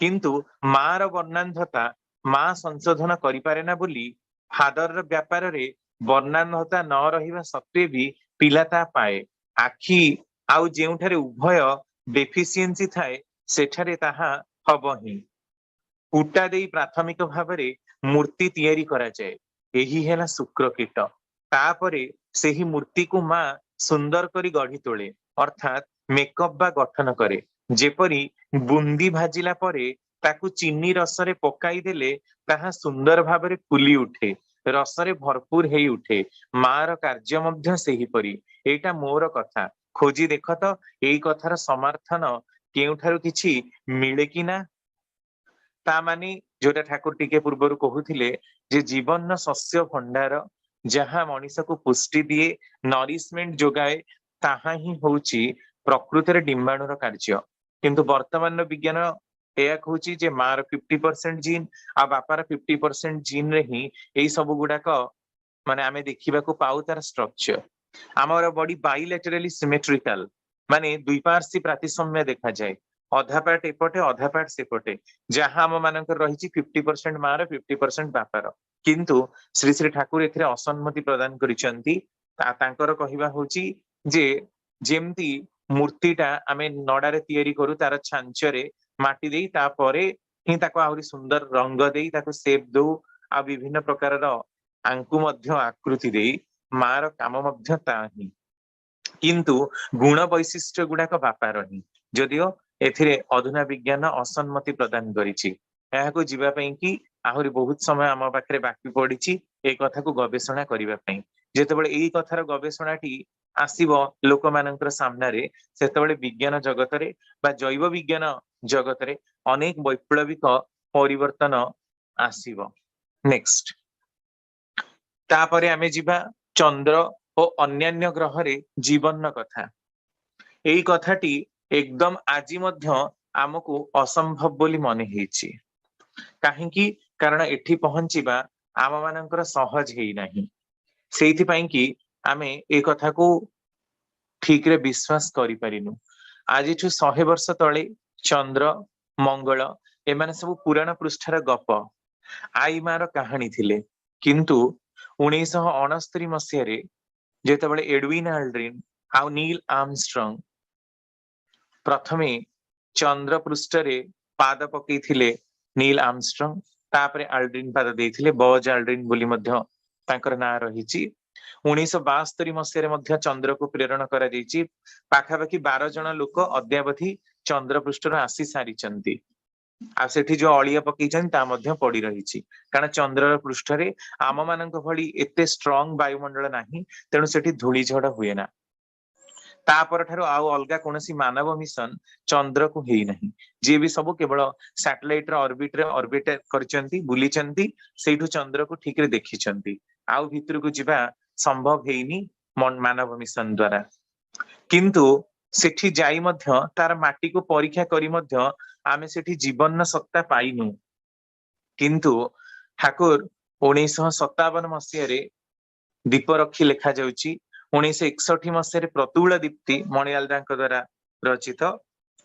किंतु मार वर्णांधता माँ संशोधन करिपारे ना बोली फादर व्यापार रे वर्णांधता न रहिबा सत्वे भी पिला ता पाए। आखि आउ जेउठारे उभय डेफिसिएंसी थाए सेठारे ताहा हब ही। कुटा देई प्राथमिक भावरे मूर्ति तैयारी करा जाए, एही हेला शुक्र कीट। तापरे सेही मूर्ति को माँ सुंदर करी गढ़ी तोले, अर्थात मेकअप बा गठन करे। जेपरी बुंदी भाजिला परे ताकू चीनी रसरे पकाई देले ताहा सुंदर भावरे फुली उठे, रसरे भरपूर हेई उठे। मार कार्य मध्य सेही परी। एटा मोर कथा, खोजी देख तो एई कथार समर्थन केउठारु किछि मिले कि ना। ता माने जोटा ठाकुर टिके पूर्वरु कहूथिले जे जीवन शस्य भंडार जहाँ मनीष को पुष्टि दिए, नरिशमेंट जोगाए, ताहा ही होउची प्रकृतिर डिंबाणुर कार्य। किंतु वर्तमान विज्ञान एया कहूची जे मार 50% जीन आ बापार 50% जीन रे ही एई सब गुडाक माने आमे देखिबा को पाउ तार स्ट्रक्चर। आमर बॉडी बाइलेटरली सिमेट्रिकल, माने द्विपार्श्वी प्रातिसम्य देखा जाए, अधा पार्ट एपटे अधा पार्ट सेपटे, जहां आम मानकर रही 50% मार 50% बापार। किंतु श्री श्री ठाकुर एथिरे असम्मति प्रदान करिसंती। तांकर कहिबा होची जे जेमती मूर्तिटा आमे नडारे तयारी करू तार छांचरे माटी देई तापरे ही ताको आहुरी सुंदर रंग देई ताको शेप दो आ विभिन्न प्रकार आंकु मध्य आकृति देई मार काम मध्य ताही। किंतु गुण वैशिष्ट्य गुड़ाक बापार ही, जदिओ एथिरे अधुना विज्ञान असम्मति प्रदान करिछि। एहाको जीवा पई कि आहुरी बहुत समय आम पाखरे बाकी पड़िछि ए कथा को गवेषणा करिवा पई। जेतेबेले एई कथार गवेषणाटी आसीबो लोक मानकर सामने रे, सेतेबेले विज्ञान जगत रे बा जैव विज्ञान जगत रे अनेक वैप्लविक परिवर्तन आसीबो। नेक्स्ट तापरे आमे जिबा चंद्र और अन्यान्य ग्रह रे जीवन कथा। एई कथाटी एकदम आज मध्य आमको असंभव बोली मने हेछि। काहेकि कारण एठी पहुंचीबा आम मानकर सहज हेई नाही। सेइथि पई कि आमे ए कथा को ठीक रे विश्वास करि परिनु। आज 100 वर्ष तले चंद्र मंगल एमाने सब पुराण पृष्ठार गप आई मार कहानी थिले। किंतु 1969 मसीह रे जेतेबेले एडविन एल्ड्रिन आ नील आर्मस्ट्रंग प्रथमे चंद्र पृष्ठ रे पाद पकई थिले, नील आर्मस्ट्रंग तापरे एल्ड्रिन पाद देइथिले, बज एल्ड्रिन बोली मध्य तांकर नाम रहिछि। 1972 मसीह मध्य चंद्र को प्रेरण करा जाइछि। पाखापाखि 12 जन लोक अद्यावधि चंद्र पृष्ठ आसी सारी आ सेठी जो अलिया पकईछन ता मध्य पड़ी रहिछि। कारण चंद्र पृष्ठ रे आम मानक भली एते स्ट्रॉंग वायुमंडल नाही, तेणु सेठी धूली झड़ हुए ना। तापर ठारो आउ अलगा कोनसी मानव मिशन चंद्र को हेई नहीं। जे भी सब केवल सैटेलाइट रे ऑर्बिट करचंती, बुलीचंती, सेठु चंद्र को ठीक रे देखिचंती। आउ भितर को जिबा संभव हेइनी मानव मिशन द्वारा। किंतु सेठी जाई मध्य तार माटी को परीक्षा करी मध्य आमे सेठी जीवन सत्ता पाइनु। किंतु ठाकुर 1957 मसीह रे दीप रखी लेखा जाउची। 1961 मसीह प्रतुल दीप्ति मणिलाल द्वारा रचित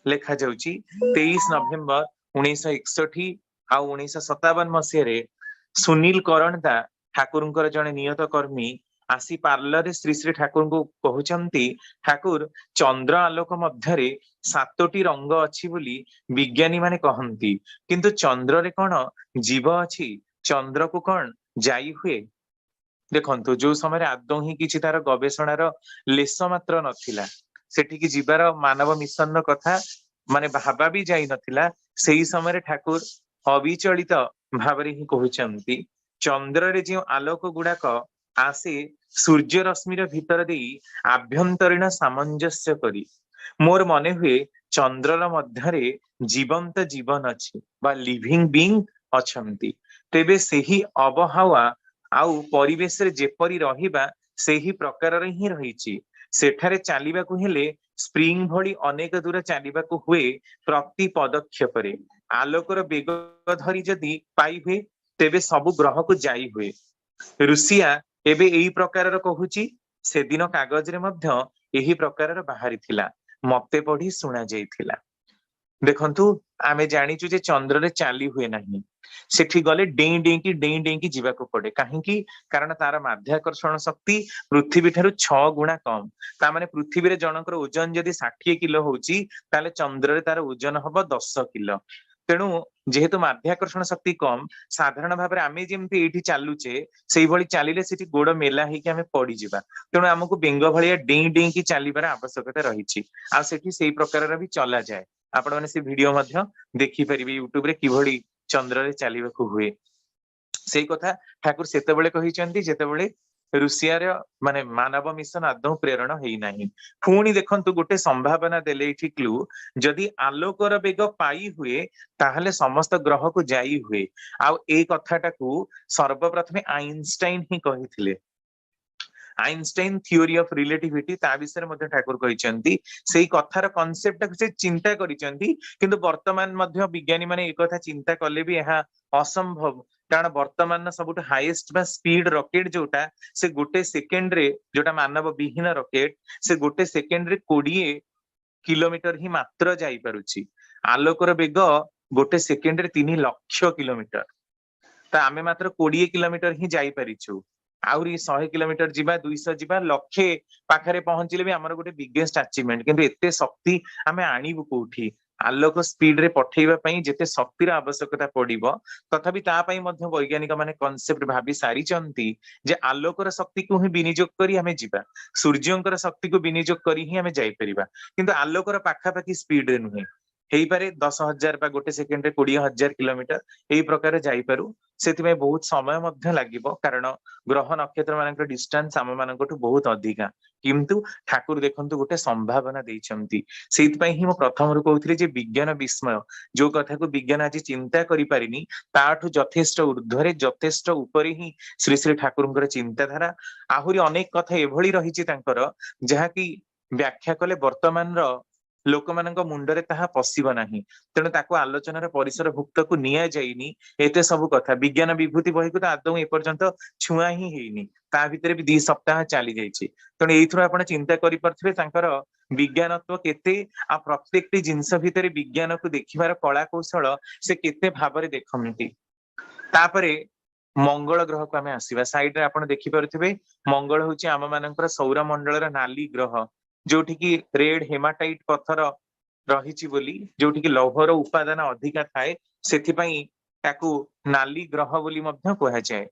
लेखा जाउची। 23 नवेम्बर 1961 आ 1957 मसीह सुनील करणदा ठाकुर जने नियत कर्मी आसी पार्लर रे श्री श्री ठाकुर को कहउचंती, ठाकुर चंद्र आलोक मध्यरे 7टी रंग अछि बोली विज्ञानी माने कहंती, किंतु चंद्र रे कोन जीव अछि, चंद्र को कोन जाई हुए। देखंतु जो समय आदौ ही किछि तार गवेषणार लेस मात्र नथिला, सेठिकी जीवार मानव मिशन र कथा माने भाबा भी जाई नथिला। सेही समय ठाकुर अविचलित भावरे ही कहउचंती, चंद्र रे जे आलोक गुडाक आसे सूर्य रश्मिर भीतर देई आभ्यंतरीण सामंजस्य करी मोर मने हुए चंद्रर मध्यरे जीवंत जीवन अछि बा लिविंग बीइंग अछंती। तेबे सेही अबहावा आउ परिवेश रे जेपरी रहिबा सेही प्रकार रे ही रहिछि। सेठारे चालिबाकु हेले स्प्रिंग भली अनेक दूर चालिबाकु हुए प्रति पदक्षेपरे आलोकर बेग धरी जदि पाई हुए तेबे सबु ग्रह को जाई हुए। ऋषिया एबे एई प्रकार कहूची से दिन कागज रे मध्य एही प्रकार बाहरी थिला मते पढ़ी सुना जाइथिला। देखंतु आमे जानिचु जे चंद्र रे चाली हुए नहीं सेठी गले डेई डेई की जीवा को पड़े काहेकि कारण तार माध्याकर्षण शक्ति पृथ्वी ठारू 6 गुणा कम ता माने पृथ्वी रे जनकर ओजन जदि 60 किलो होउची ताले चंद्र रे तार ओजन हबो 10 किलो। तेणु जेहेतु माध्याकर्षण शक्ति कम साधारण भाव में आमे जेमती एठी चालुचे सेही भली चालिले सेठी गोड़ मेला हेकि आमे पड़ी जिबा। तेणु हमकु बेंग भलिया डेई डेई की चालिबार आवश्यकता रहिछि आ सेठी सेही प्रकार भी चला जाए। आपण माने से वीडियो मध्य देखि परिबे यूट्यूब रे किभली चंद्र रे चालिबाकू हुए। सेही कथा ठाकुर सेतेबेले कहिचंती जेतेबेले ऋषियार माने मानव मिशन आदौ प्रेरण हेई नाही। पुणी देखंतु गोटे संभावना देले इठी क्लू जदि आलोकर बेग पाई हुए ताहले समस्त ग्रह को जाई हुए। आ ए कथाटाकू सर्वप्रथमे आइंस्टाइन ही कहिथिले। आइंस्टाइन थ्योरी ऑफ रिलेटिविटी ता विषय मध्ये ठाकुर कहिचंती सेही कथार कांसेप्ट से चिंता करिचंती किंतु वर्तमान मध्ये विज्ञानी माने एक कथा चिंता कले भी यह असंभव कारण वर्तमान सबुठ हाईएस्ट बा स्पीड रॉकेट जोटा से गोटे सेकेंड रे जोटा मानव विहीन रॉकेट से गोटे सेकेंड रे 20 किलोमीटर ही मात्र जाई पारुची। आलोकर बेग गोटे सेकेंड रे 3 लाख किलोमीटर ता आमे मात्र 20 किलोमीटर ही जाई परिछु। आउरी 100 किलोमीटर जीवा 200 जीवा लक्षे पाखरे पहुंचिले भी हमर गोटे बिगेस्ट अचीवमेंट किंतु एते शक्ति आमे आनिबु कोठी आलोक स्पीड रे पठेइबा पई जेते शक्तिर आवश्यकता पड़िबो तथापि ता पई मध्ये वैज्ञानिक माने कांसेप्ट भाबी सारी चंती जे आलोकर शक्ति को ही विनियोग करी हमें जीवा सूर्यंकर शक्ति को विनियोग करी ही हमें जाई परिबा किंतु आलोकर पाखा पाखी स्पीड रे नुहे हेई पारे 10,000 बा गोटे सेकेंड रे 20,000 किलोमीटर एई प्रकार जाई पारु सेति बहुत समय मध्य लागिबो कारण ग्रह नक्षत्र मानक डिस्टेंस आम मानकठु बहुत अधिका किंतु ठाकुर देखंतु गोटे संभावना देइछंती सेति पई ही मो प्रथम रु कहउथिले जे विज्ञान विस्मय जो कथा को विज्ञान आज चिंता करि पारिनी ताठु यथेष्ट ऊर्ध्वरे यथेष्ट उपरे ही श्री श्री ठाकुरंकर चिंताधारा आहुरी अनेक कथा एभली रहिछि तांकर जहा कि व्याख्या कले वर्तमान रो लोक मानक मुंडरे ताहा पसिबो नाही तेणु ताको आलोचनार परिसर भुक्त को निया जाइनी एते सब कथा विज्ञान विभूति बही को आदौ ए पर्यंत छुआ ही हेइनी ता भितरे भी 2 सप्ताह चली जाइछि तेणु एइथरो आपण चिंता करि परथिबे तांकर विज्ञानत्व केते आ प्रत्येकटी जिंस भितरे विज्ञान को देखिबार कला कौशल से केते भाबरे देखंती। तापरे मंगल ग्रह को आमे आसीबा साइड रे आपण देखि परथिबे मंगल होची आम मानकर सौर मंडलर नाली ग्रह जोठी की रेड हेमाटाइट पत्थर रहिछि बोली जोठी की लौहर उपादान अधिका थाए सेथि पई ताकू नाली ग्रह बोली मध्य कहै जाय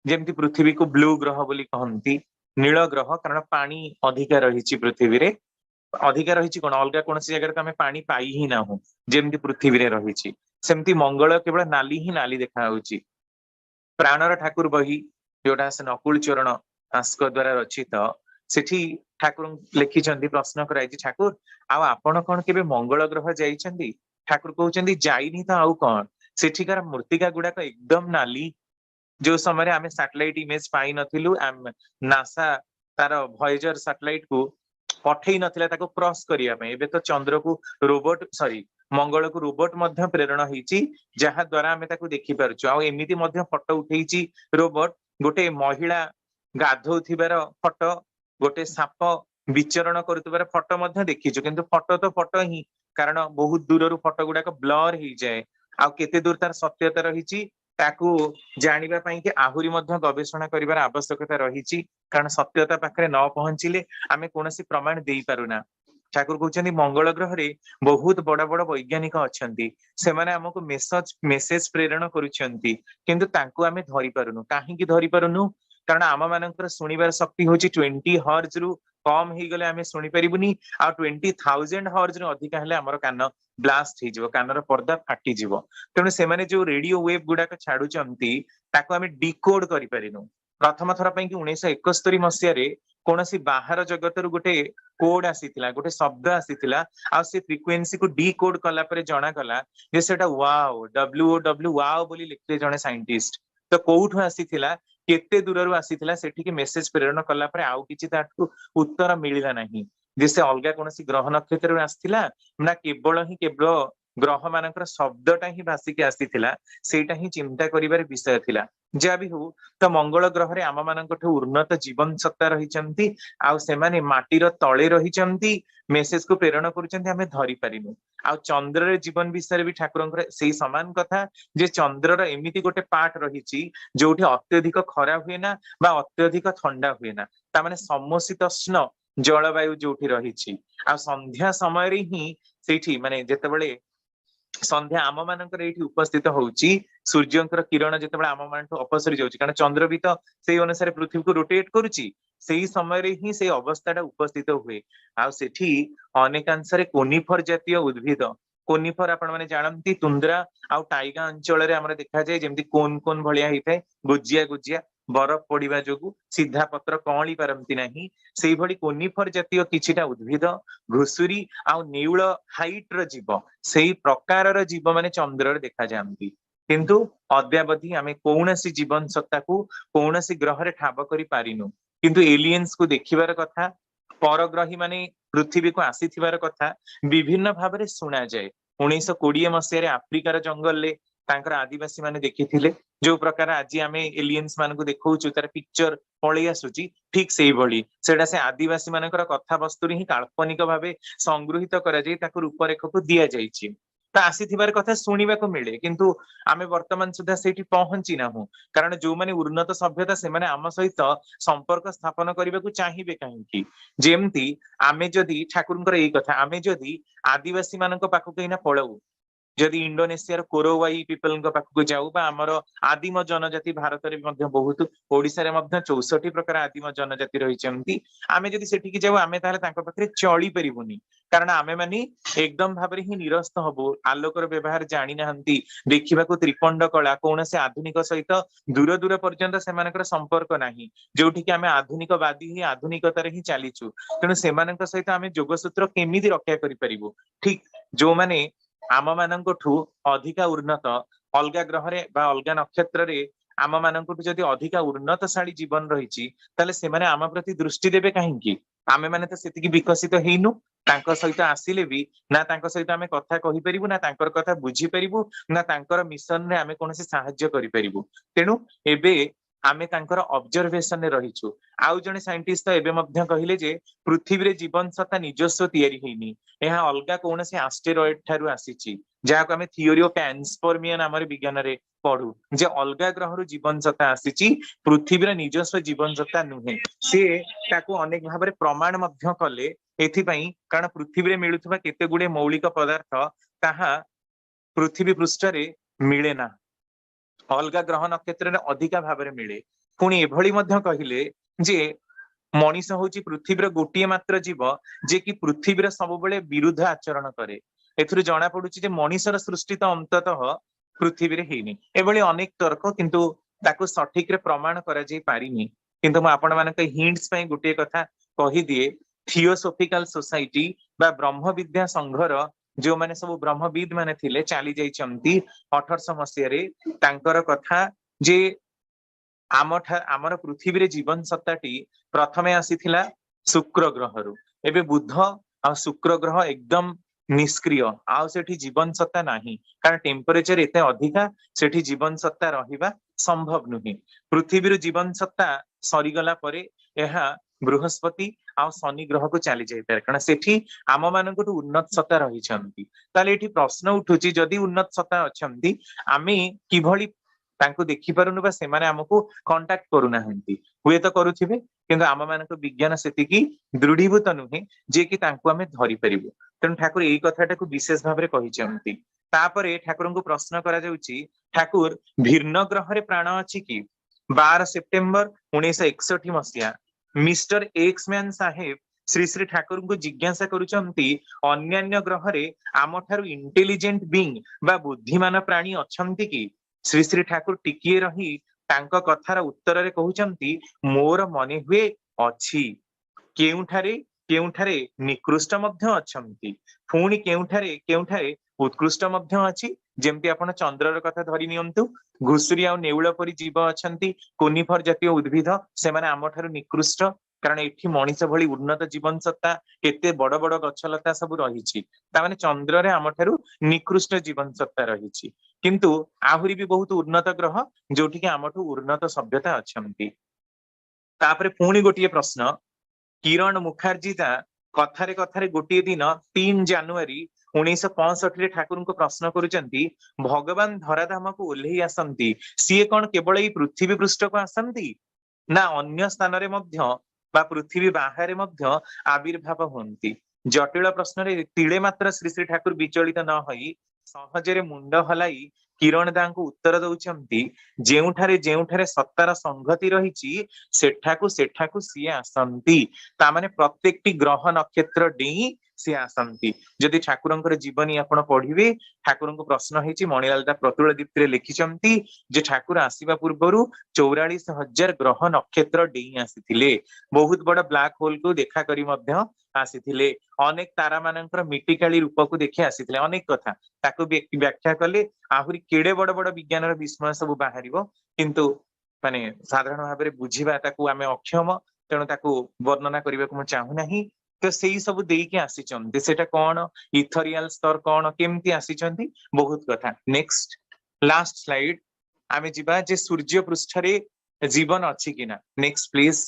जेमति पृथ्वी को ब्लू ग्रह बोली कहंती नील ग्रह कारण पानी अधिका रहिछि पृथ्वी रे अधिका रहिछि कोन अलगा कोनसी जगह रे हमें पानी पाई ही ना हो जेमति पृथ्वी रे रहिछि सेमति मंगल केवल नाली ही नाली देखा होछि। प्राणर ठाकुर बही जोटा से नकुल चरण आस्क द्वारा रचित सेठी ठाकुर लिखिचंदी प्रश्न कराई ठाकुर आ आपण कोन केबे मंगल ग्रह जाइचंदी ठाकुर कहउचंदी जाइनी त आउ कोन सेठीकार मूर्तिका गुडाक एकदम नाली जो समय आमे सैटेलाइट इमेज पाई नथिलु नासा तार वॉयेजर सैटेलाइट को पठेई नथिला ताको क्रॉस करिया पे एबे तो चंद्र को रोबोट सॉरी मंगल को रोबोट मध्य प्रेरण होईची जहा द्वारा आमे ताको देखि पारछु आ एमिति मध्य फोटो उठेईची रोबोट गोटे महिला गाधौथिबार फोटो गोटे साप विचरण करुथिबार फोटो मध्य देखिछु किंतु फोटो तो फोटो ही कारण बहुत दूर फोटो गुडाक ब्लर ही जाए आ केते दूर तार सत्यता रहिची ताकू जानिबा पई कि आहुरी मध्य गवेषणा करिवार आवश्यकता रहिची कारण सत्यता पाखरे न पहुंचिले आमे कोनोसी प्रमाण देई पारुना। ठाकुर कहउचंदी मंगल ग्रह रे बहुत बड़ बड़ वैज्ञानिक अछंती सेमाने हमकु मेसेज प्रेरण करूछंती किंतु तांकू आमे धरि पारुनु काहे कि धरि पारुनु कारण आम मानकर सुनिबार शक्ति होची 20 हर्ज रु कम ही गले आमे सुनि परिबुनी आ 20,000 हर्ज रु अधिका हेले हमर कान ब्लास्ट हे जिवो कानर पर्दा फाटी जिवो तेणु से माने जो रेडियो वेव गुडाक छाडुचंती ताको आमे डिकोड करि परिनु। प्रथम थर पई कि 1971 मसिया रे कोनोसी बाहर जगत रु गोटे कोड आसीथिला गोटे शब्द आसीथिला आ से फ्रीक्वेंसी को डिकोड कला परे जणा कला जे सेटा वाओ WOW वाओ बोली लिखले जणे साइंटिस्ट तो कोउठु आसीथिला केते दूररू आसीथिला सेठिके मेसेज प्रेरण कला परे आउ किछि ताठु उत्तर मिलिला नाही जे से अलगा कोनोसी ग्रह नक्षत्र आसीथिला ना केवल ग्रह मानकर शब्दटा ही भासिके आसीथिला सेटा ही चिंता करिबार विषय थिला जा भी हो तो मंगल ग्रह रे आम मानकठु उन्नत जीवन सत्ता रहिचंती आउ सेमाने माटीर तळे रहिचंती मेसेज को प्रेरण करूचंती हमें धरि परिनु आउ चंद्र रे जीवन विषय भी ठाकुरंकर सेही समान कथा जे चंद्रर एमिति गोटे पार्ट रहिची जोठी अत्यधिक खरा हुए ना बा अत्यधिक ठंडा हुए ना ता माने समशीतोष्ण जलवायु जोठी रहिची आ संध्या समय रे ही सेठी माने जेतेबेले संध्या आम मानकर एठी उपस्थित होउची सूर्यंकर किरण जेतेबेले आम मानठु अपसरी जाउची कारण चंद्र भी तो सेही अनुसार पृथ्वी को रोटेट करूची सेही समय रे ही से अवस्थाटा उपस्थित हुए आ सेठी अनेकांशरे कोनिफर जातीय उद्भिद कोनिफर आपण माने जानंती तुंद्रा आ टाइगा अंचल रे हमरे देखा जाय जेमति कोन कोन भलिया हिते गुजिया गुजिया बरफ पड़िबा जोगु सीधा पत्र कळी पारंती नाही सेही भली कोनिफर जातीय किछिटा उद्भिद घुसुरी आ नेउळ हाइट र जीव सेही प्रकारर जीव माने चंद्र रे देखा जानती किंतु अद्यावधि आमे कौनसी जीवन सत्ता को कौनसी ग्रह रे ठाब करि पारिनु किंतु एलियंस को देखिबार कथा परग्रही माने पृथ्वी को आसीथिबार कथा विभिन्न भाबरे सुना जाए 1920 मसिया रे आफ्रिकार जंगल ले तांकर आदिवासी माने देखिथिले जो प्रकार आज आमे एलियंस मान को देखौछु तार पिक्चर पळै आसुची ठीक सेही भली सेडा से आदिवासी मानकर कथा वस्तु ही काल्पनिक भाबे संग्रहित करा जाय ताको रूपरेख को दिया जायछि ता आसीथिबार कथा सुनिबा को मिले किंतु आमे वर्तमान सुधा सेठी पहुंची नाहु कारण जो माने उन्नत सभ्यता से माने आम सहित संपर्क स्थापन करबा को चाहिबे काहेकि जेमती आमे जदी ठाकुरंकर एई कथा आमे जदी आदिवासी मानक पाखु कहिना पळऊ जदि इंडोनेशिया कोरोवाई पीपल पाखक जाऊ आमर आदिम जनजाति भारत में बहुत ओडिशा रे 64 प्रकार आदिम जनजाति रही आमे जदि सेठिकी जाऊ आमे ताले तांको पाखरे चली परिबुनी कारण आमे मानी एकदम भाबरे ही निरस्त हबो आलोकर व्यवहार जानि नाहंती देखिबाको त्रिपंड कला कोनसे आधुनिक सहित दूर दूर पर्यंत सेमानकर संपर्क नाही जोठी कि आमे आधुनिकवादी ही आधुनिकतारे ही चालीचु तेणु सेमानक सहित आमे जोगसूत्र केमिति रक्षा करि परिबो ठीक जो माने आम मानकठु अधिका उन्नत अलगा ग्रह रे बा अलगा नक्षत्र रे आम मानकठु जदि अधिका उन्नतशाली जीवन रहिची ताले से माने आम प्रति दृष्टि देबे काहेकि आमे माने तो सेतिकी विकसित हेइनु तांको सहित आसिले भी ना तांको सहित आमे कथा कहि परिबु ना तांकर कथा बुझी परिबु ना तांकर मिशन रे आमे कोनोसी सहाय्य करि परिबु तेनु एबे आमे तांकर ऑब्जर्वेशन रे रहिछु आउ जने साइंटिस्ट तो एबे मध्य कहिले जे पृथ्वी रे जीवन सत्ता निजस्व तयारी हेइनी एहा अलगा कोनोसी एस्टेरॉइड थारु आसीची जाको आमे थियोरी ऑफ पैनस्पर्मिया नामरे विज्ञान रे पढु जे अलगा ग्रह रु जीवन सत्ता आसीची पृथ्वी रे निजस्व जीवन सत्ता नुहे से ताको अनेक भाबरे प्रमाण मध्य कले एथि पई कारण पृथ्वी रे मिलुथबा केते गुडे मौलिक पदार्थ ताहा पृथ्वी पृष्ठ रे मिले ना अलगा ग्रह नक्षत्र रे अधिका भाबरे मिले पुणी एभली मध्य कहिले जे मनीष होची पृथ्वीर गोटे मात्र जीव जे कि पृथ्वीर सब बेले विरुद्ध आचरण करे एथुरु जाना पडुची जे मनीषर सृष्टि तो अंततः पृथ्वी रे हेनी एभली अनेक तर्क किंतु ताको सठिक रे प्रमाण करा जाई पारिनी किंतु म आपण मानक हिंट्स पई गोटे कथा कहि दिए थियोसॉफिकल सोसाइटी बा ब्रह्म विद्या संघर जो माने सब ब्रह्मविद माने थिले चाली जाइछंती 1800 मसिया रे तांकर कथा जे आमर पृथ्वी रे जीवन सत्ताटी प्रथमे आसीथिला शुक्र ग्रह रु एबे बुध आ शुक्र ग्रह एकदम निष्क्रिय आ सेठी जीवन सत्ता नाही कारण टेम्परेचर एते अधिका सेठी जीवन सत्ता रहिबा संभव नुही पृथ्वी रो जीवन सत्ता सरी गला परे एहा बृहस्पति आ शनि ग्रह को चली जाय पारे कारण सेठी आम मानकटु उन्नत सत्ता रही छंती ताले एठी प्रश्न उठुची जदि उन्नत सत्ता अछंती आमे किभली तांको देखि पारुनु बा सेमाने हमकु कांटेक्ट करू नाहंती हुए तो करूथिबे किंतु आम मानक विज्ञान सेतिकी दृढ़ीभूत नुहे जे कि तांको आमे धरि परिबो तेनु ठाकुर एई कथाटाकू विशेष भाबरे कहिचंती तापरे ठाकुरंकु प्रश्न करा जाउची ठाकुर भिन्न ग्रह रे प्राण अछि कि 12 सेप्टेम्बर 1961 मसिया मिस्टर एक्समैन साहेब श्री श्री ठाकुर को जिज्ञासा करुचंती अन्यान्य ग्रह रे आम ठारू इंटेलिजेंट बीइंग बा बुद्धिमान प्राणी अछंती कि श्री श्री ठाकुर टिकिए रही तांको कथार उत्तर रे कहउचंती मोर मने हुए अछि केउठारे केउठारे निकृष्ट मध्य अछंती पुणी केउठारे केउठारे उत्कृष्ट मध्य अछि जेमती आपण चंद्रर कथा धरि नियंतु घुसुरी आ नेउल परी जीव अछंती कोनिफर जातीय उद्भिद से माने आमठारु निकृष्ट कारण एठी मଣିଷ भଳି उन्नत जीवन सत्ता केते बड़ बड़ गछलता सब रहिछि तामाने चंद्र रे आमठारु निकृष्ट जीवन सत्ता रहिछि किंतु आहुरी भी बहुत उन्नत ग्रह जोठी के आमठु उन्नत सभ्यता अछंती। तापरे पुणी गोटिए प्रश्न किरण मुखर्जी ता कथारे कथारे गोटिए दिन 3 जनवरी 1965 रे ठाकुर को प्रश्न करुचंती भगवान धराधाम को ओल्हेई आसंती सीए कौन केवल एई पृथ्वी पृष्ठ को आसंती ना अन्य स्थान रे मध्य बा पृथ्वी बाहर मध्य आविर्भाव होती। जटिल प्रश्न रे तिले मात्र श्री श्री ठाकुर विचलित न होई सहजरे मुंड हलाई किरण दा को उत्तर दउचंती जेउठारे सत्तार संगति रहिछि सेठाकु सिए आसंती तामाने प्रत्येकटी ग्रह नक्षत्र डेई सी आसंती। जदि ठाकुरंकर जीवनी आपण पढ़िबे ठाकुर को प्रश्न हेछि मणिलाल दा प्रतुल दीप्ति रे लिखिचंती जे ठाकुर आसीबा पूर्वरु 44,000 ग्रह नक्षत्र डेई आसीथिले बहुत बड़ ब्लैक होल को देखा करी मध्य आसीथिले अनेक तारा मानकर मिटिकाली रूप को देखि आसीथिले अनेक कथा ताको व्याख्या कले आहुरी केड़े बड़ बड़ विज्ञानर विस्मय सब बाहरिबो किंतु माने साधारण भाव में बुझिबा ताको आमे अक्षम तेणु ताको वर्णना करबा को म चाहू नाही तो सेई सब देई के आसीचंती सेटा कोन इथरियल स्तर कोन केमती आसीचंती बहुत कथा। नेक्स्ट लास्ट स्लाइड आमे जिबा जे सूर्य पृष्ठ रे जीवन अछि किना। Next please.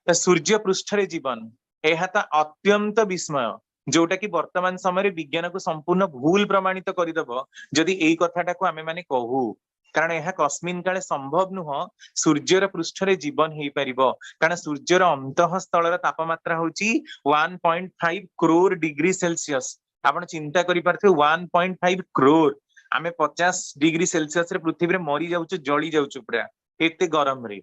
सूर्य पृष्ठ रे जीवन एहा ता अत्यंत विस्मय जोटा कि वर्तमान समय विज्ञान को संपूर्ण भूल प्रमाणित करदब जदि एई कथाटा को आमे माने कहू कारण यह कस्मिन काले संभव नुह सूर्यर पृष्ठ रे जीवन हेई परिबो कारण सूर्यर अंतःस्थल तापमात्रा होची 1.5 करोड़ डिग्री सेल्सियस आपण चिंता करि पारथे 1.5 करोड़ आमे 50 डिग्री सेल्सियस रे पृथ्वी रे मरी जाउछु जळी जाउछु पूरा एते गरम रे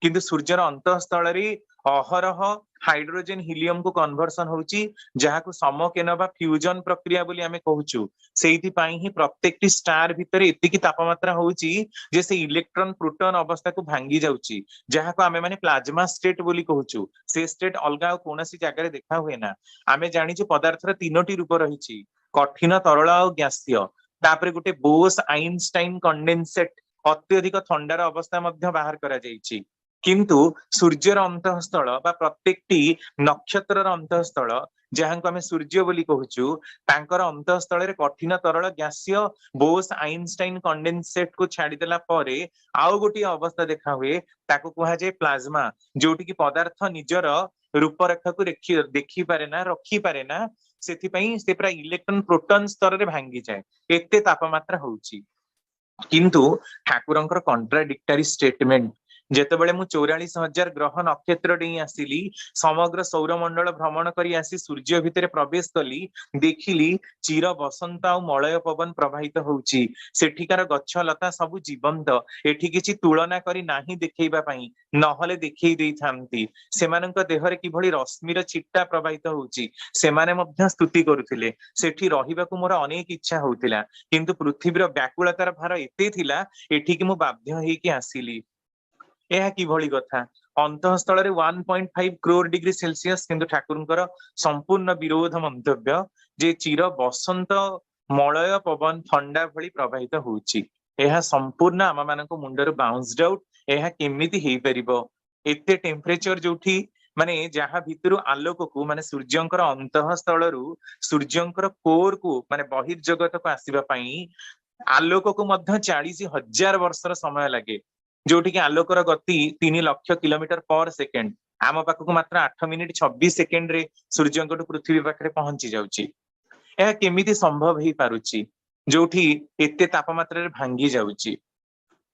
किंतु सूर्यर अंतःस्थल रे अहरह हाइड्रोजन हिलियम को कन्वर्सन होची जहा को समकेन बा फ्यूजन प्रक्रिया बोली आमे कहूछु सेइथि पई ही प्रत्येकटी स्टार भितरे एतिकी तापमात्रा होची जे से इलेक्ट्रॉन प्रोटॉन अवस्था को भांगी जाउची जहा को आमे माने प्लाज्मा स्टेट बोली कहूछु से स्टेट अलगा कोनोसी जगह रे देखा हुए ना आमे जानि जे पदार्थर तीनोटी रूप रहिछि कठिन तरल और गैसीय तापरे गुटे बोस आइंस्टाइन कंडेंसेट अत्यधिक ठंडार अवस्था मध्य बाहर करा जाइछि किंतु सूर्यर अंतःस्थल बा प्रत्येकटी नक्षत्रर अंतःस्थल जहां को आमे सूर्य बोली कहूछु तांकर अंतःस्थल रे कठिन तरल गैसीय बोस आइंस्टाइन कंडेंसेट को छाड़ी देला परे आउ गोटी अवस्था देखा हुए ताको कहा जाय प्लाज्मा जोटी की पदार्थ निजर रूपरेखा को देखि पारे ना रखी पारे ना सेथि पई से पूरा इलेक्ट्रॉन प्रोटॉन स्तर रे भांगी जाय एते तापमात्रा होउची किंतु ठाकुरंकर कॉन्ट्राडिक्टरी स्टेटमेंट जेतेबेले मु 44,000 ग्रह नक्षत्र डेई आसिली समग्र सौरमंडल भ्रमण करी आसी सूर्य भितरे प्रवेश कली देखिली चिर बसंत आ मलय पवन प्रवाहित होउची सेठिकार गछ लता सब जीवंत एठी किछि तुलना करी नाही देखैबा पई नहले देखै देई थांती सेमानंक देहरे किभଳି रश्मिर छिट्टा प्रवाहित होउची सेमाने मध्य स्तुति करुथिले सेठी रहिबाकू मोर अनेक इच्छा होउतिला किंतु पृथ्वीर व्याकुलतार भार एते थिला एठी कि मु बाध्य हेकि आसिली यह किभଳି कथा अंतःस्थल 1.5 करोड़ डिग्री सेल्सियस किंतु ठाकुरंकर संपूर्ण विरोध मंतव्य जे चिर बसंत मलय पवन ठंडा भली प्रवाहित होउची यह संपूर्ण आम मानक मुंडर बाउंस्ड आउट यह केमिति हेई परिबो एते टेम्परेचर जोठी माने जहा भितरु आलोक को माने सूर्यंकर अंतःस्थल रु सूर्यंकर कोर को माने बहिर्जगत को आसीबा पई आलोक को मध्य 40,000 वर्षर समय लागे जोटी की आलोकर गति 3 लाख किलोमीटर पर सेकेंड आम पाखक मात्र 8 मिनिट 26 सेकेंड रे सूर्यंक पृथ्वी पाखरे पहुंची जाउची यह केमिति संभव हेई पारुची जोठी एते तापमात्रा रे भांगी जाउची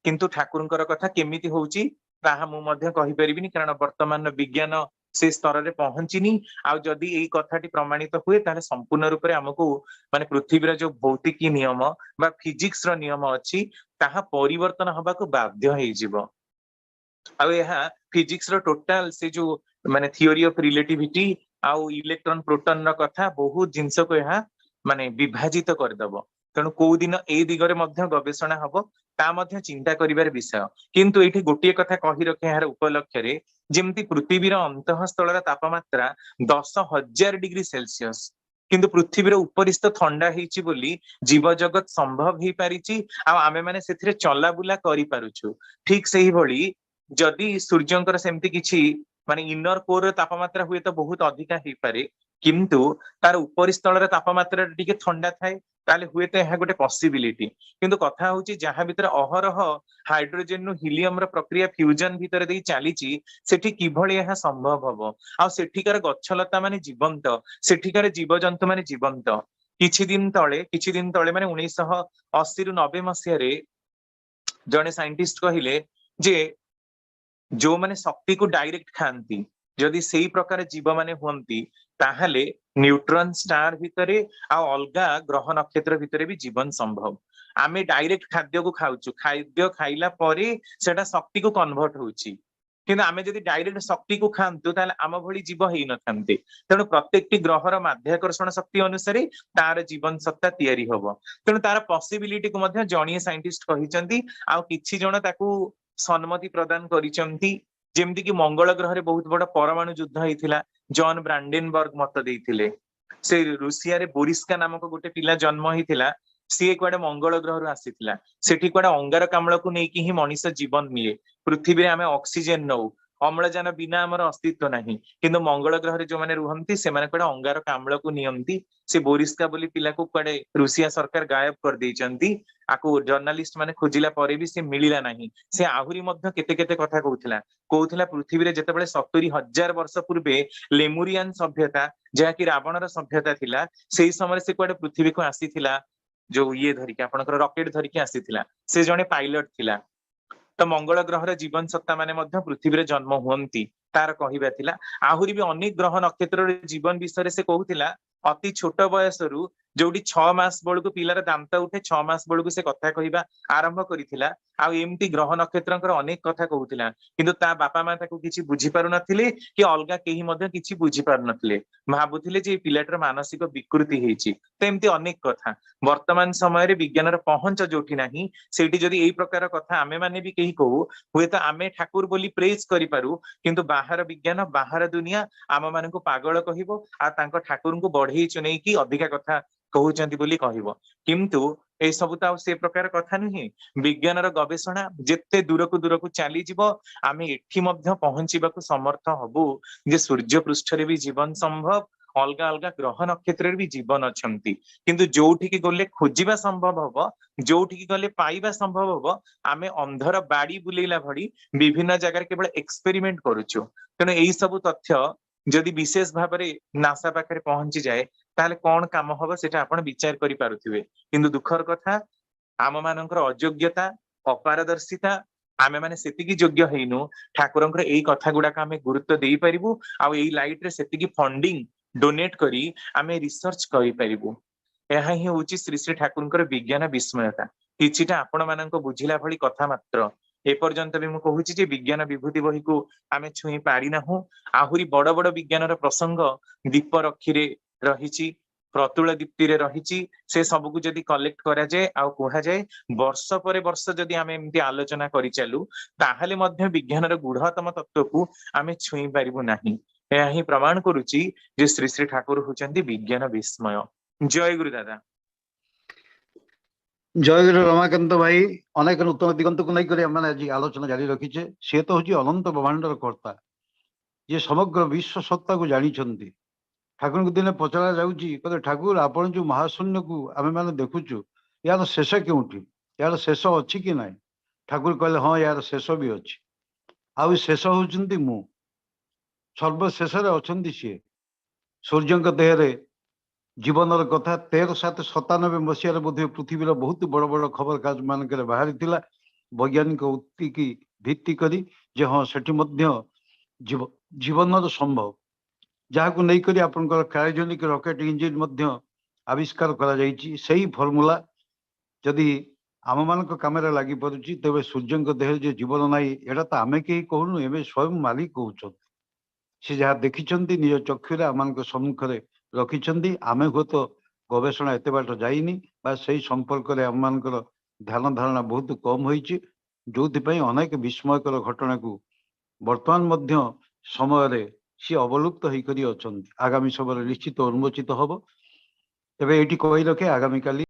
किंतु ठाकुरंकर कथा केमिति होउची ताहा मु मध्य कहि परिबिनी कारण वर्तमान विज्ञान से स्तर रे पहुंचीनी आ जदि एई कथाटी प्रमाणित हुए ताले संपूर्ण रूप रे हमकु माने पृथ्वीर जो भौतिकी नियम बा फिजिक्स रो नियम अछि ताहा परिवर्तन हबा को बाध्य हेई जिवो आ यह फिजिक्स रो टोटल से जो माने थ्योरी ऑफ रिलेटिविटी आ इलेक्ट्रॉन प्रोटॉन रो कथा बहुत जिंस को यह माने विभाजित कर दबो तेणु को दिन ए दिगरे मध्य गवेषणा हबो ता मध्य चिंता करिवार विषय किंतु एठी गोटिए कथा कहि रखे यार उपलक्ष्य रे जेमति पृथ्वीर अंतःस्थल तापमात्रा 10,000 डिग्री सेल्सियस किंतु पृथ्वीर उपरिस्थ थंडा हेची बोली जीव जगत संभव ही पारिची आ आमे माने सेथिरे चलाबुला करि पारुछु। ठीक सही भली जदि सूर्यंकर सेमती किछि माने इनर कोर तापमात्रा हुए तो बहुत अधिका ही पारे, किंतु तार उपरिस्थल तापमात्रा टिके थंडा थाए ताले हुए तो यह गोटे पॉसिबिलिटी। किंतु कथा होची जहां भितर अहरह हाइड्रोजन नु हीलियम र प्रक्रिया फ्यूजन भितर देई चालीची सेठी किभଳି यह संभव हबो। आ सेठिकार गच्छलता माने जीवंत, सेठिकार जीवजंतु माने जीवंत। किछि दिन तळे माने 1980 रु 90 मसिया रे जने साइंटिस्ट कहिले जे जो माने शक्ति को डायरेक्ट खाती जदि सेई प्रकार जीव माने हुंती ताहले न्यूट्रॉन स्टार भितरे आ अलगा ग्रह नक्षत्र भितरे भी जीवन संभव। आमे डायरेक्ट खाद्य को खाउछु, खाद्य खाइला परे सेटा शक्ति को कन्वर्ट होउची, किंतु आमे जदि डायरेक्ट शक्ति को खांतु ताहले आम भली जीव हेई न थांते। तेणु प्रत्येकटी ग्रहर माध्याकर्षण शक्ति अनुसार तार जीवन सत्ता तैयारी हबो। तेणु तार पॉसिबिलिटी को मध्य जणीय साइंटिस्ट कहिसंती आ किछि जण ताकू सम्मति प्रदान करिसंती। जेमती कि मंगल ग्रह रे बहुत बड़ परमाणु युद्ध होइथिला, जॉन ब्रांडेनबर्ग मत देइथिले। से रूसिया रे बोरिस्का नामक गोटे पिला जन्म होइथिला, सी कुआडे मंगल ग्रह रु आसीथिला। सेठी कुआडे अंगारकाम्ल को नेकी ही मनुष्य जीवन मिले। पृथ्वी रे आमे ऑक्सीजन नौ, अम्लजान बिना हमर अस्तित्व नाही, किंतु मंगल ग्रह रे जो माने रुहंती से माने कुआडे अंगारकाम्ल को नियंती। से बोरिस्का बोली पिला को कुआडे रूसिया सरकार गायब कर देइचंती। आकु जर्नलिस्ट माने खोजिला परे भी से मिलिला नाही। से आहुरी मध्य केते केते कथा कहउथिला पृथ्वी रे जेतेबेले 70,000 वर्ष पूर्वे लेमुरियन सभ्यता जहा कि रावणर सभ्यता थिला, सेही समय से कुआडे पृथ्वी को आसीथिला जो ये धरिके आपनकर रॉकेट धरिके आसीथिला। से जने पायलट थिला। तो मंगल ग्रह जीवन सत्ता माने मध्य पृथ्वी रे जन्म हुंती तार कहिबा थिला। आहुरी भी अनेक ग्रह नक्षत्र रे जीवन विषय से कहउथिला। अति छोट बयस रु जोडी 6 मास बळकु पिलार दांत उठे 6 मास बळकु से कथा कहिबा आरंभ करिथिला। आ एमती ग्रह नक्षत्रंकर अनेक कथा कहउथिला, किंतु ता बापा मा ताकू किछि बुझी पारु नथिले कि अलगा केही मध्य किछि बुझी पारु नथिले। भाबुथिले जे पिलाटर मानसिक विकृति हेछि। तो एमती अनेक कथा वर्तमान समय रे विज्ञानर पहुंच जोठी नाही, सेठी जदि एई प्रकार कथा आमे माने भी केही कहू हुए तो आमे ठाकुर बोली प्रेज करि पारु, किंतु बाहर विज्ञान बाहर दुनिया आम मानकु पागल कहिबो आ तांको ठाकुर को बढ़ई चुनई की अधिका कथा कहउचंती बोली कहिबो। किंतु ए सब तो से प्रकार कथा नुहे। विज्ञानर गवेषणा जेते दूर को चली जीवो आमे एठी मध्य पहुंचीबाकू समर्थ हबु जे सूर्य पृष्ठ रे भी जीवन संभव, अलगा अलगा ग्रह नक्षत्र रे भी जीवन अछंती। किंतु जोठी की गले खोजिबा संभव हबो, जोठी की गले पाइबा संभव हबो, आमे अंधर बाड़ी बुलेला भड़ी विभिन्न जगह केवल एक्सपेरिमेंट करूछु। तेणु एई सब तथ्य जदि विशेष भाव में नासा पाखे पहुंची जाए ताहले कौन काम हबो सेटा आपण विचार करि पारुथिबे। किंतु दुखर कथा आम मानकर अयोग्यता अपारदर्शिता आमे माने सेतिकी योग्य हेइनु ठाकुरंकर एई कथा गुडाक आमे गुरुत्व देई परिबु आ एई लाइट रे सेतिकी फंडिंग डोनेट करी आमे रिसर्च करि परिबु। एहा ही होची श्री श्री ठाकुरंकर विज्ञान विस्मयता। किछिटा आपण मानक बुझिला भली कथा मात्र एपर्यंत भी मु कहूची जे विज्ञान विभूति बही को आमे छुई पारि नाहु। आहुरी बड़ बड़ विज्ञानर प्रसंग दीप रखी रे रहिची, प्रतुल दीप्ति रे रहिची। से सब को जदि कलेक्ट करा जाए आ कहा जाए वर्ष पर वर्ष जदि आमे एमती आलोचना करि चालू ताहले मध्य विज्ञानर गूढ़तम तत्व को आमे छुई पारिबु नाही। एहा ही प्रमाण करूची जे श्री श्री ठाकुर होचंती विज्ञान विस्मय। जय गुरु दादा। जय गुरु रमाकांत भाई। अनेक नूतन दिगंत को नहीं मैंने आज आलोचना जारी रखीचे। सी तो हूँ अनंत ब्रह्मांडर कर्ता ये समग्र विश्व सत्ता को जानी। ठाकुर को दिने पचरा जाऊँगी कहते ठाकुर आपण जो महाशून्य को आम मैंने देखुचु यार शेष क्योंठी, यार शेष अच्छी कि ना। ठाकुर कहले हाँ यार शेष भी अच्छी। आउ शेष होउचंती मु सर्वशेष अच्छा सी सूर्य देहरे जीवनर कथा 1397 मसीह बोधे पृथ्वीर बहुत बड़ बड़ खबर कागज मानक बाहरी थिला। वैज्ञानिक उक्ति की भित्ति करी जे हाँ सेठी मध्य जीवन संभव जहाँ नहीं करी आपनकर क्रायोजेनिक रॉकेट इंजिन मध्य आविष्कार करा जाइछि। सही फॉर्मूला जदि आम मानक कामेरा लगी पड़ुछि तेबे सूर्य देह जे जीवन नाई एटा तो आमे केही कहूनु, एबे स्वयं मालिक कहउछथि। से जहाँ देखिछन्ति निज चक्षुरे आम सम्मुखें रखिछन्ति। आमे हुए तो गवेषणा एत बाट जाइनी बा से संपर्क में आम मानकर ध्यान धारणा बहुत कम होइछि, जोथिपई अनेक विस्मयकर घटना को वर्तमान समय सी अवलुप्त होकर अछन्ति। आगामी समय निश्चित उन्मोचित हब। ତେବେ ଏଇଠି କହି ରଖେ ଆଗାମୀକାଲି